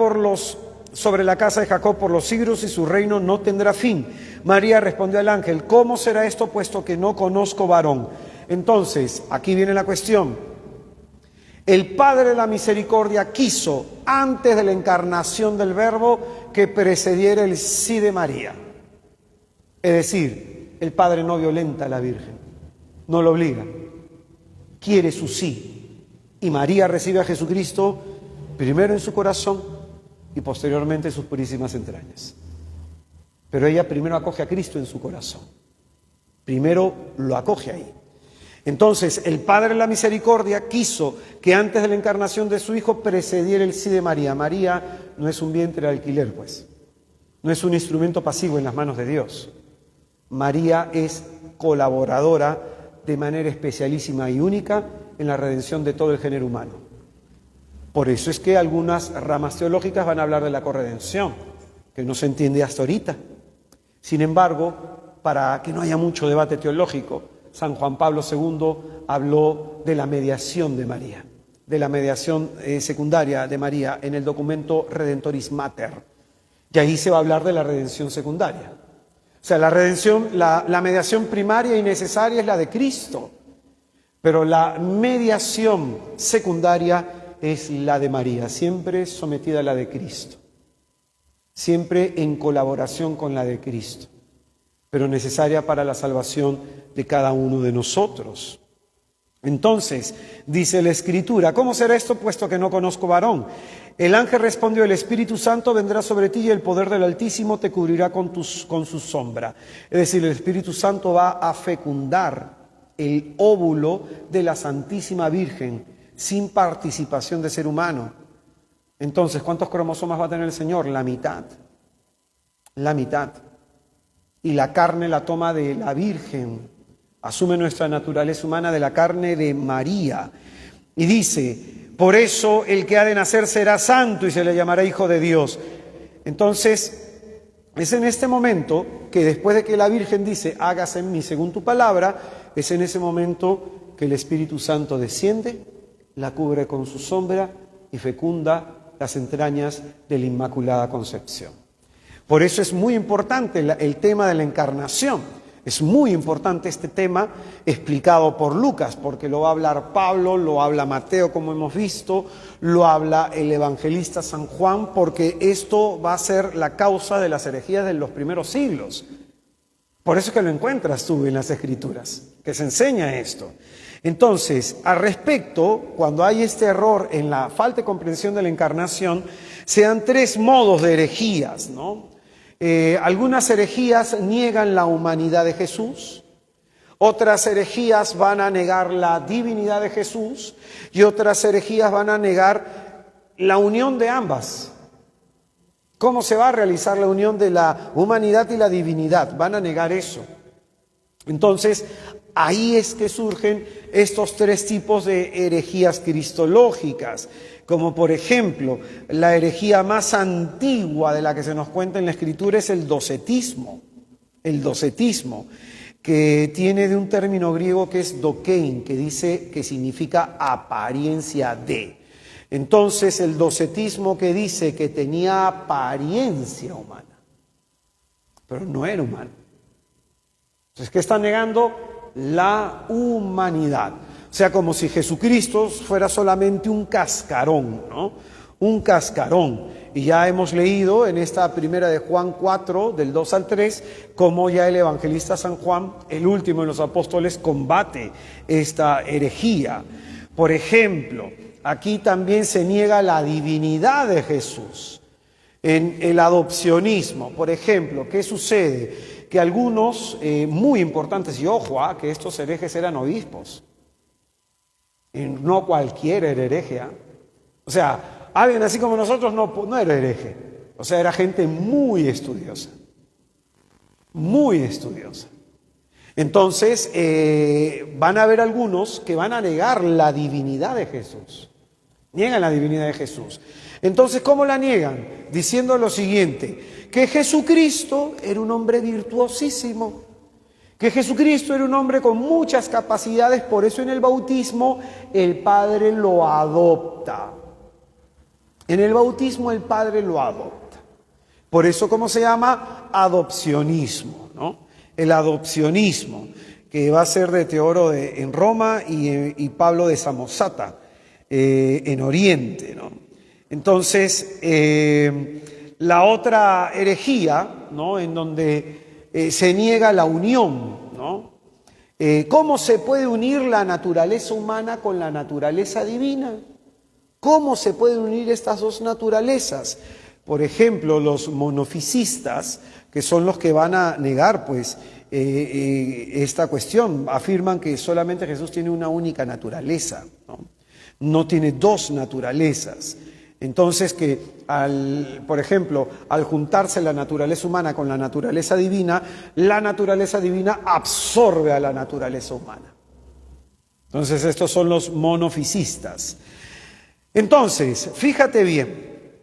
sobre la casa de Jacob por los siglos y su reino no tendrá fin. María respondió al ángel, ¿cómo será esto puesto que no conozco varón? Entonces, aquí viene la cuestión. El Padre de la Misericordia quiso, antes de la encarnación del Verbo, que precediera el sí de María. Es decir, el Padre no violenta a la Virgen, no lo obliga, quiere su sí. Y María recibe a Jesucristo primero en su corazón y posteriormente en sus purísimas entrañas. Pero ella primero acoge a Cristo en su corazón. Primero lo acoge ahí. Entonces, el Padre de la Misericordia quiso que antes de la encarnación de su Hijo precediera el sí de María. María no es un vientre de alquiler, pues. No es un instrumento pasivo en las manos de Dios. María es colaboradora de manera especialísima y única en la redención de todo el género humano. Por eso es que algunas ramas teológicas van a hablar de la corredención, que no se entiende hasta ahorita. Sin embargo, para que no haya mucho debate teológico, San Juan Pablo II habló de la mediación de María, de la mediación secundaria de María en el documento Redentoris Mater. Y ahí se va a hablar de la redención secundaria. O sea, la redención, la mediación primaria y necesaria es la de Cristo, pero la mediación secundaria es la de María, siempre sometida a la de Cristo, siempre en colaboración con la de Cristo, pero necesaria para la salvación de cada uno de nosotros. Entonces, dice la Escritura, ¿cómo será esto puesto que no conozco varón? El ángel respondió, el Espíritu Santo vendrá sobre ti y el poder del Altísimo te cubrirá con su sombra. Es decir, el Espíritu Santo va a fecundar el óvulo de la Santísima Virgen sin participación de ser humano. Entonces, ¿cuántos cromosomas va a tener el Señor? La mitad. La mitad. Y la carne la toma de la Virgen. Asume nuestra naturaleza humana de la carne de María. Y dice, por eso el que ha de nacer será santo y se le llamará Hijo de Dios. Entonces, es en este momento que después de que la Virgen dice, hágase en mí según tu palabra, es en ese momento que el Espíritu Santo desciende, la cubre con su sombra y fecunda las entrañas de la Inmaculada Concepción. Por eso es muy importante el tema de la encarnación. Es muy importante este tema explicado por Lucas, porque lo va a hablar Pablo, lo habla Mateo, como hemos visto, lo habla el evangelista San Juan, porque esto va a ser la causa de las herejías de los primeros siglos. Por eso es que lo encuentras tú en las Escrituras, que se enseña esto. Entonces, al respecto, cuando hay este error en la falta de comprensión de la encarnación, se dan tres modos de herejías, ¿no? Algunas herejías niegan la humanidad de Jesús, otras herejías van a negar la divinidad de Jesús y otras herejías van a negar la unión de ambas. ¿Cómo se va a realizar la unión de la humanidad y la divinidad? Van a negar eso. Entonces, ahí es que surgen estos tres tipos de herejías cristológicas, como por ejemplo, la herejía más antigua de la que se nos cuenta en la Escritura es el docetismo. El docetismo, que tiene de un término griego que es dokein, que dice que significa apariencia de. Entonces, el docetismo que dice que tenía apariencia humana, pero no era humano. Entonces, ¿qué está negando? La humanidad. O sea, como si Jesucristo fuera solamente un cascarón, ¿no? Un cascarón. Y ya hemos leído en esta primera de Juan 4, del 2 al 3, cómo ya el evangelista San Juan, el último de los apóstoles, combate esta herejía. Por ejemplo, aquí también se niega la divinidad de Jesús. En el adopcionismo, por ejemplo, ¿qué sucede? Que algunos muy importantes, y ojo, que estos herejes eran obispos. Y no cualquiera era hereje. O sea, alguien así como nosotros no era hereje. O sea, era gente muy estudiosa. Muy estudiosa. Entonces, van a haber algunos que van a negar la divinidad de Jesús. Niegan la divinidad de Jesús. Entonces, ¿cómo la niegan? Diciendo lo siguiente, que Jesucristo era un hombre virtuosísimo, que Jesucristo era un hombre con muchas capacidades, por eso en el bautismo el Padre lo adopta. En el bautismo el Padre lo adopta. Por eso, ¿cómo se llama? Adopcionismo, ¿no? El adopcionismo, que va a ser de Teodoro en Roma y Pablo de Samosata en Oriente, ¿no? Entonces, la otra herejía, ¿no? En donde se niega la unión, ¿no? ¿Cómo se puede unir la naturaleza humana con la naturaleza divina? ¿Cómo se pueden unir estas dos naturalezas? Por ejemplo, los monofisistas, que son los que van a negar pues esta cuestión, afirman que solamente Jesús tiene una única naturaleza, ¿no? No tiene dos naturalezas. Entonces que, por ejemplo, al juntarse la naturaleza humana con la naturaleza divina absorbe a la naturaleza humana. Entonces estos son los monofisistas. Entonces, fíjate bien,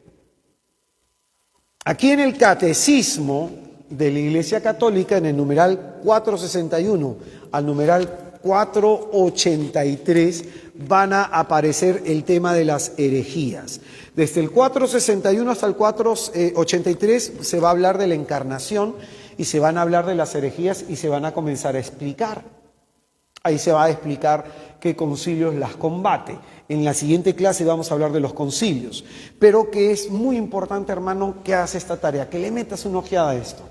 aquí en el Catecismo de la Iglesia Católica, en el numeral 461 al numeral 483, van a aparecer el tema de las herejías. Desde el 461 hasta el 483 se va a hablar de la encarnación y se van a hablar de las herejías y se van a comenzar a explicar. Ahí se va a explicar qué concilios las combate. En la siguiente clase vamos a hablar de los concilios, pero que es muy importante, hermano, que hagas esta tarea, que le metas una ojeada a esto.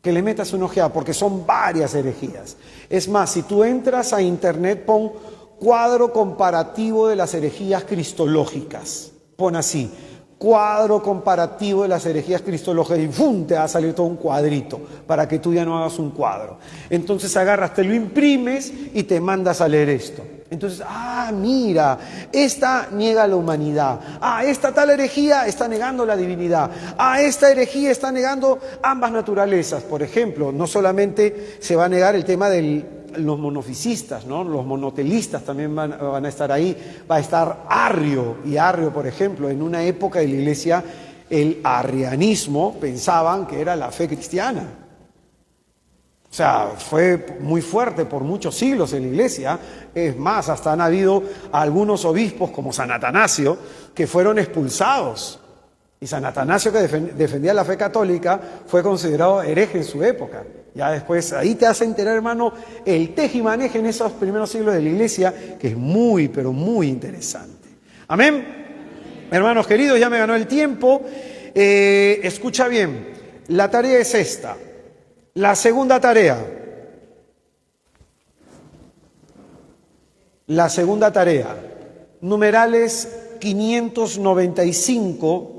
Que le metas una ojeada, porque son varias herejías. Es más, si tú entras a internet, pon cuadro comparativo de las herejías cristológicas. Pon así, cuadro comparativo de las herejías cristológicas y ¡fum!, te va a salir todo un cuadrito para que tú ya no hagas un cuadro. Entonces agarras, te lo imprimes y te mandas a leer esto. Entonces, mira, esta niega la humanidad. Esta tal herejía está negando la divinidad. Esta herejía está negando ambas naturalezas. Por ejemplo, no solamente se va a negar el tema de los monofisistas, ¿no? Los monotelistas también van a estar ahí. Va a estar Arrio. Y Arrio, por ejemplo, en una época de la iglesia, el arrianismo pensaban que era la fe cristiana. O sea, fue muy fuerte por muchos siglos en la iglesia. Es más, hasta han habido algunos obispos como San Atanasio que fueron expulsados Y San Atanasio, que defendía la fe católica, fue considerado hereje en su época. Ya después, ahí te hace enterar, hermano, el tejimaneje en esos primeros siglos de la Iglesia, que es muy, pero muy interesante. Amén. Hermanos queridos, ya me ganó el tiempo. Escucha bien, la tarea es esta. La segunda tarea. La segunda tarea. Numerales 595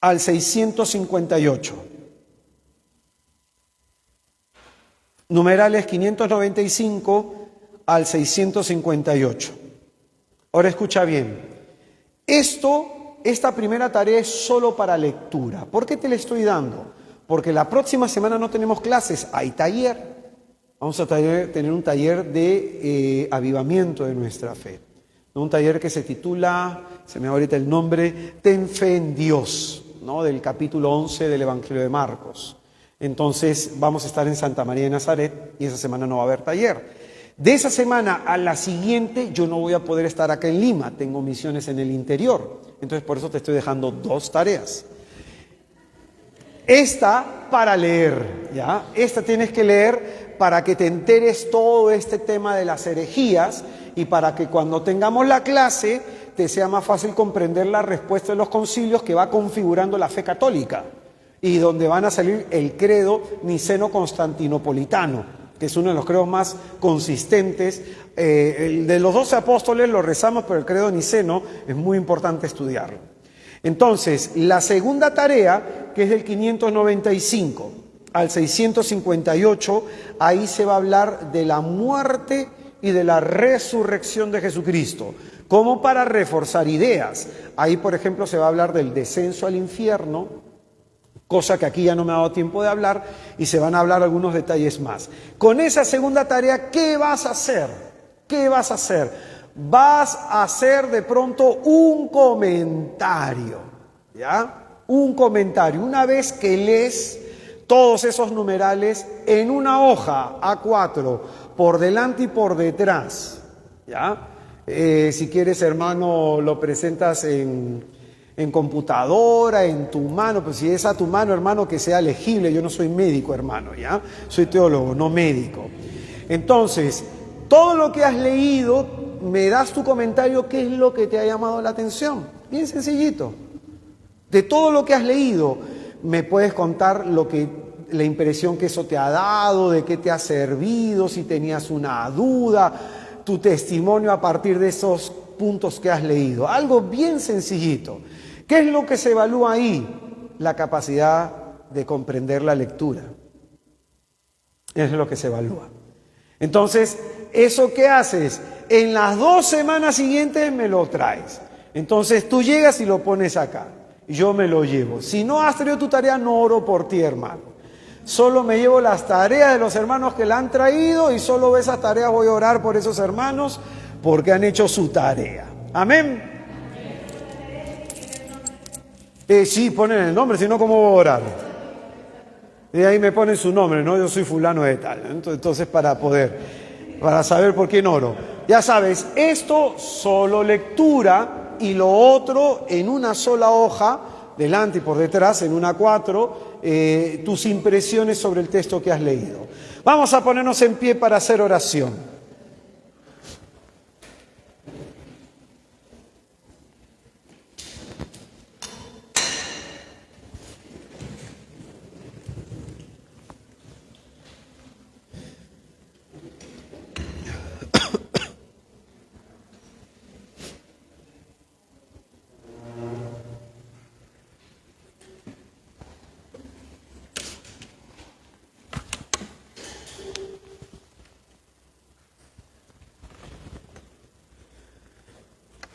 al 658. Numerales 595 al 658. Ahora escucha bien. Esta primera tarea es solo para lectura. ¿Por qué te la estoy dando? Porque la próxima semana no tenemos clases, hay taller. Vamos a tener un taller de avivamiento de nuestra fe. Un taller que se titula, se me va ahorita el nombre, Ten fe en Dios, ¿no? Del capítulo 11 del Evangelio de Marcos. Entonces vamos a estar en Santa María de Nazaret y esa semana no va a haber taller. De esa semana a la siguiente yo no voy a poder estar acá en Lima, tengo misiones en el interior. Entonces por eso te estoy dejando 2 tareas. Esta para leer, ¿ya? Esta tienes que leer para que te enteres todo este tema de las herejías y para que cuando tengamos la clase te sea más fácil comprender la respuesta de los concilios que va configurando la fe católica y donde van a salir el credo niceno-constantinopolitano, que es uno de los credos más consistentes. El de los 12 apóstoles lo rezamos, pero el credo niceno es muy importante estudiarlo. Entonces, la segunda tarea, que es del 595 al 658, ahí se va a hablar de la muerte y de la resurrección de Jesucristo, como para reforzar ideas. Ahí, por ejemplo, se va a hablar del descenso al infierno, cosa que aquí ya no me ha dado tiempo de hablar, y se van a hablar algunos detalles más. Con esa segunda tarea, ¿qué vas a hacer? ¿Qué vas a hacer? Vas a hacer de pronto un comentario, ¿ya? Un comentario. Una vez que lees todos esos numerales en una hoja A4, por delante y por detrás, ¿ya? Si quieres, hermano, lo presentas en computadora, en tu mano, pues si es a tu mano, hermano, que sea legible. Yo no soy médico, hermano, ¿ya? Soy teólogo, no médico. Entonces, todo lo que has leído, me das tu comentario, qué es lo que te ha llamado la atención. Bien sencillito. De todo lo que has leído, me puedes contar la impresión que eso te ha dado, de qué te ha servido, si tenías una duda, tu testimonio a partir de esos puntos que has leído. Algo bien sencillito. ¿Qué es lo que se evalúa ahí? La capacidad de comprender la lectura. Es lo que se evalúa. Entonces, ¿eso qué haces? En las 2 semanas siguientes me lo traes. Entonces tú llegas y lo pones acá. Yo me lo llevo. Si no has traído tu tarea, no oro por ti, hermano. Solo me llevo las tareas de los hermanos que la han traído y solo esas tareas voy a orar por esos hermanos porque han hecho su tarea. Amén. Sí, ponen el nombre, si no, ¿cómo voy a orar? Y ahí me ponen su nombre, ¿no? Yo soy fulano de tal. Entonces, para saber por quién oro. Ya sabes, esto solo lectura y lo otro en una sola hoja, delante y por detrás, en una A4, tus impresiones sobre el texto que has leído. Vamos a ponernos en pie para hacer oración.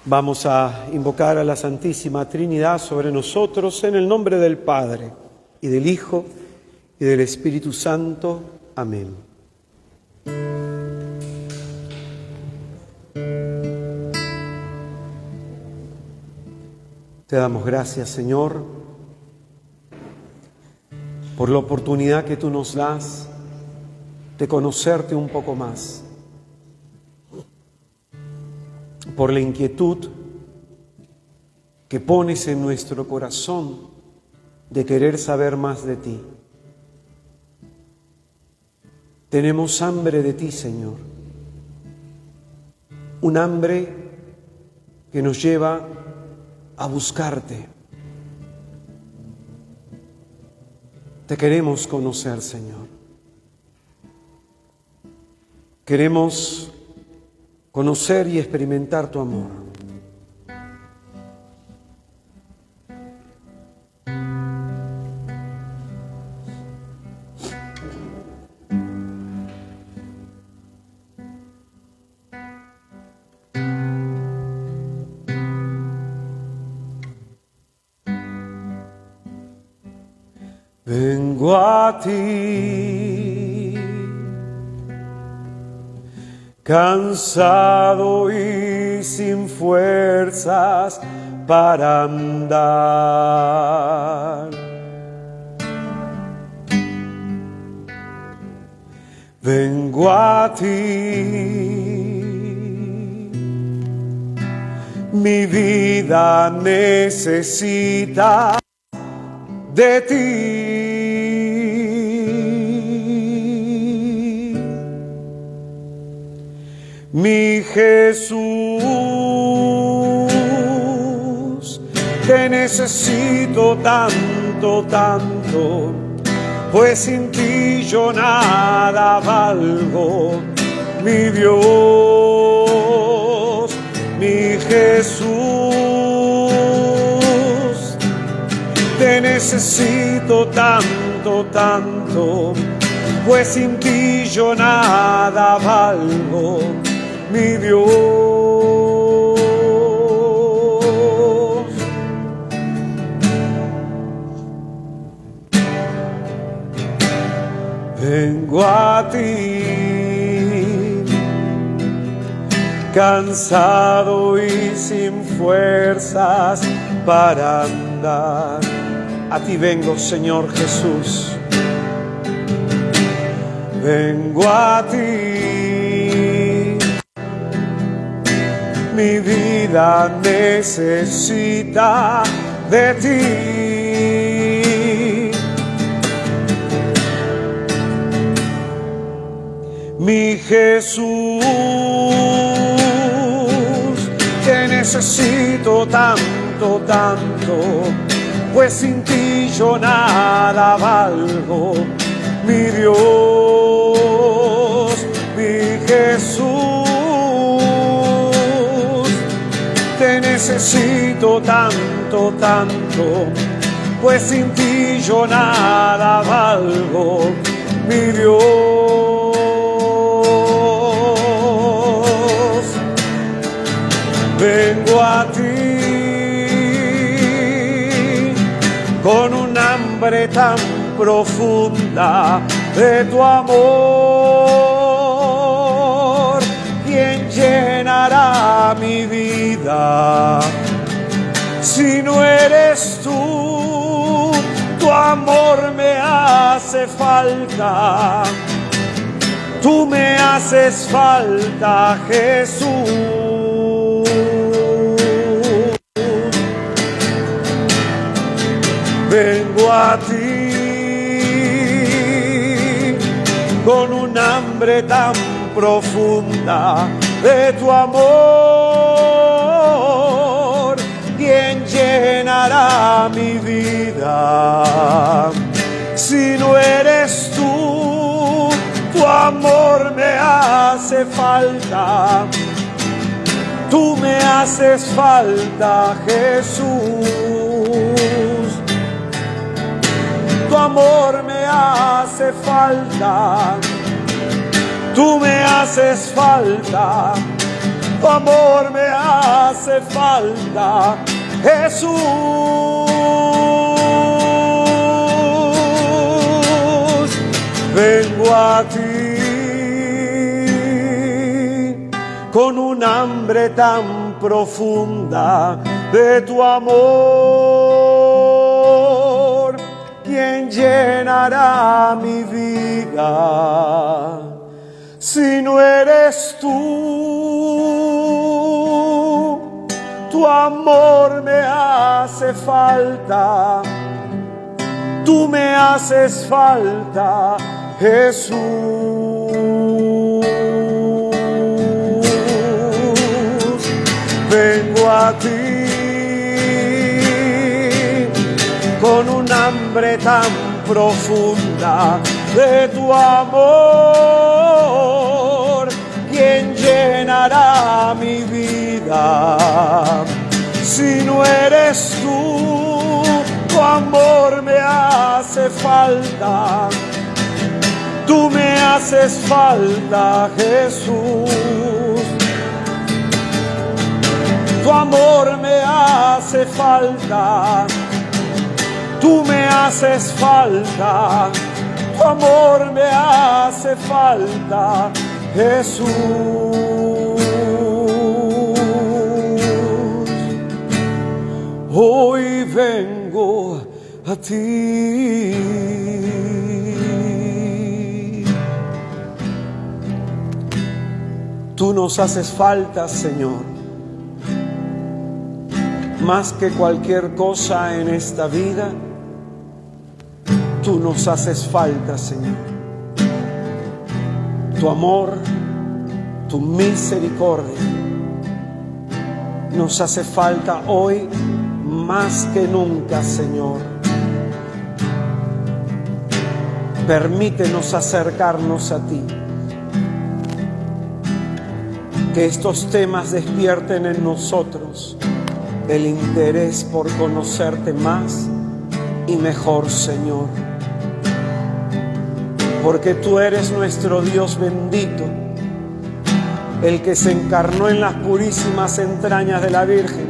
Vamos a invocar a la Santísima Trinidad sobre nosotros en el nombre del Padre, y del Hijo, y del Espíritu Santo. Amén. Te damos gracias, Señor, por la oportunidad que tú nos das de conocerte un poco más, por la inquietud que pones en nuestro corazón de querer saber más de ti. Tenemos hambre de ti, Señor. Un hambre que nos lleva a buscarte. Te queremos conocer, Señor. Queremos conocer y experimentar tu amor. Vengo a ti, cansado y sin fuerzas para andar. Vengo a ti, mi vida necesita de ti. Mi Jesús, te necesito tanto, tanto, pues sin ti yo nada valgo. Mi Dios, mi Jesús, te necesito tanto, tanto, pues sin ti yo nada valgo. Mi Dios, vengo a ti, cansado y sin fuerzas para andar. A ti vengo, Señor Jesús. Vengo a ti, mi vida necesita de ti. Mi Jesús, te necesito tanto, tanto, pues sin ti yo nada valgo. Mi Dios, mi Jesús, te necesito tanto, tanto, pues sin ti yo nada valgo. Mi Dios, vengo a ti con un hambre tan profunda de tu amor. ¿Quién llenará mi vida si no eres tú? Tu amor me hace falta, tú me haces falta, Jesús. Vengo a ti con un hambre tan profunda de tu amor. ¿Quién llenará mi vida si no eres tú? Tu amor me hace falta, tú me haces falta, Jesús. Tu amor me hace falta, tú me haces falta, tu amor me hace falta, Jesús. Vengo a ti con un hambre tan profunda de tu amor. ¿Quién llenará mi vida si no eres tú? Tu amor me hace falta, tú me haces falta, Jesús. Vengo a ti con un hambre tan profunda de tu amor. ¿Quién llenará mi vida si no eres tú? Tu amor me hace falta, tú me haces falta, Jesús. Tu amor me hace falta, tú me haces falta, tu amor me hace falta, Jesús. Hoy vengo a ti. Tú nos haces falta, Señor, más que cualquier cosa en esta vida. Tú nos haces falta, Señor. Tu amor, tu misericordia nos hace falta hoy más que nunca, Señor. Permítenos acercarnos a ti. Que estos temas despierten en nosotros el interés por conocerte más y mejor, Señor. Porque tú eres nuestro Dios bendito, el que se encarnó en las purísimas entrañas de la Virgen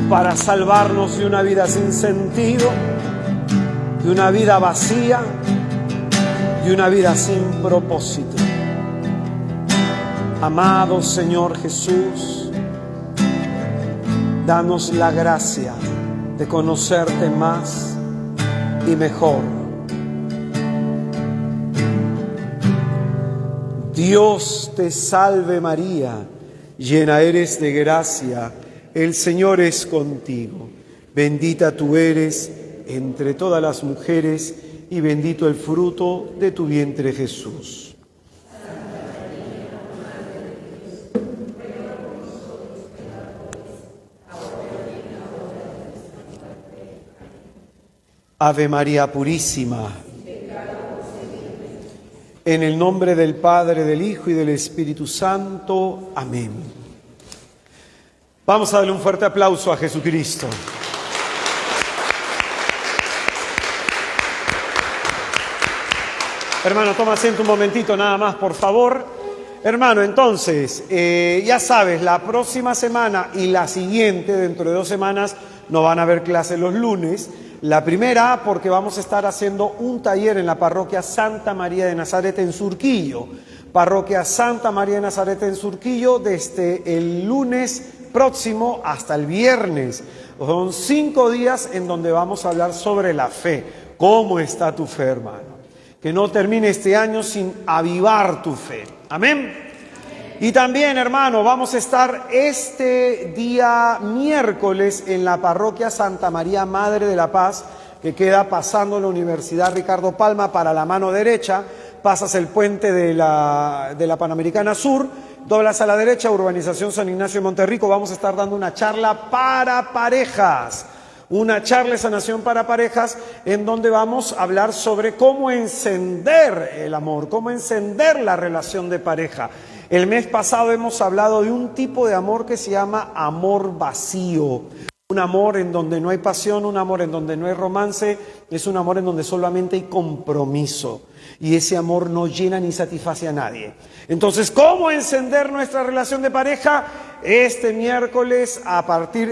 para salvarnos de una vida sin sentido, de una vida vacía, de una vida sin propósito. Amado Señor Jesús, danos la gracia de conocerte más y mejor. Dios te salve María, llena eres de gracia, el Señor es contigo. Bendita tú eres entre todas las mujeres y bendito el fruto de tu vientre Jesús. Ave María Purísima, en el nombre del Padre, del Hijo y del Espíritu Santo. Amén. Vamos a darle un fuerte aplauso a Jesucristo. Hermano, toma asiento un momentito nada más, por favor. Hermano, entonces, ya sabes, la próxima semana y la siguiente, dentro de 2 semanas, no van a haber clases los lunes. La primera, porque vamos a estar haciendo un taller en la parroquia Santa María de Nazaret en Surquillo. Parroquia Santa María de Nazaret en Surquillo, desde el lunes próximo hasta el viernes. Son 5 días en donde vamos a hablar sobre la fe. ¿Cómo está tu fe, hermano? Que no termine este año sin avivar tu fe. Amén. Y también, hermano, vamos a estar este día miércoles en la parroquia Santa María Madre de la Paz, que queda pasando la Universidad Ricardo Palma para la mano derecha. Pasas el puente de la Panamericana Sur, doblas a la derecha, urbanización San Ignacio de Monterrico. Vamos a estar dando una charla para parejas. Una charla de sanación para parejas en donde vamos a hablar sobre cómo encender el amor, cómo encender la relación de pareja. El mes pasado hemos hablado de un tipo de amor que se llama amor vacío. Un amor en donde no hay pasión, un amor en donde no hay romance, es un amor en donde solamente hay compromiso. Y ese amor no llena ni satisface a nadie. Entonces, ¿cómo encender nuestra relación de pareja? Este miércoles,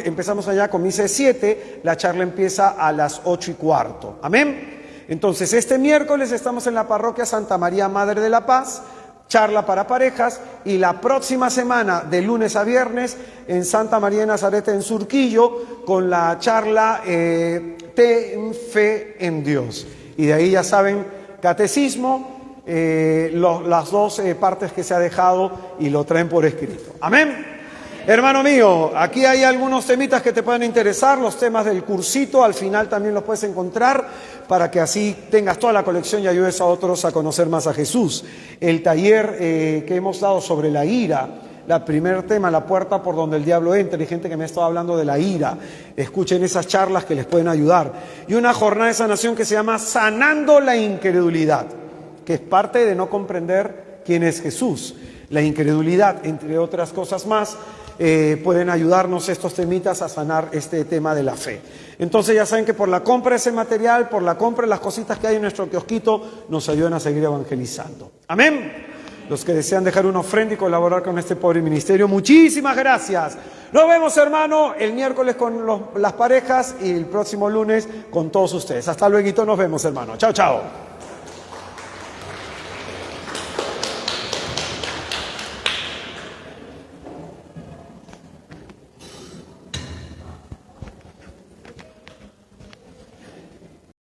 empezamos allá con misa de 7, la charla empieza a las 8:15. Amén. Entonces, este miércoles estamos en la parroquia Santa María Madre de la Paz, charla para parejas, y la próxima semana, de lunes a viernes, en Santa María de Nazaret en Surquillo, con la charla Ten Fe en Dios. Y de ahí ya saben, catecismo, las 2 partes que se ha dejado y lo traen por escrito. Amén. Hermano mío, aquí hay algunos temitas que te pueden interesar, los temas del cursito, al final también los puedes encontrar para que así tengas toda la colección y ayudes a otros a conocer más a Jesús. El taller que hemos dado sobre la ira, la primer tema, la puerta por donde el diablo entra. Hay gente que me ha estado hablando de la ira. Escuchen esas charlas que les pueden ayudar. Y una jornada de sanación que se llama Sanando la Incredulidad, que es parte de no comprender quién es Jesús. La incredulidad, entre otras cosas más, pueden ayudarnos estos temitas a sanar este tema de la fe. Entonces ya saben que por la compra de ese material, por la compra de las cositas que hay en nuestro kiosquito, nos ayudan a seguir evangelizando. Amén. Los que desean dejar una ofrenda y colaborar con este pobre ministerio, muchísimas gracias. Nos vemos, hermano, el miércoles con las parejas y el próximo lunes con todos ustedes. Hasta luego, nos vemos, hermano. Chao, chao.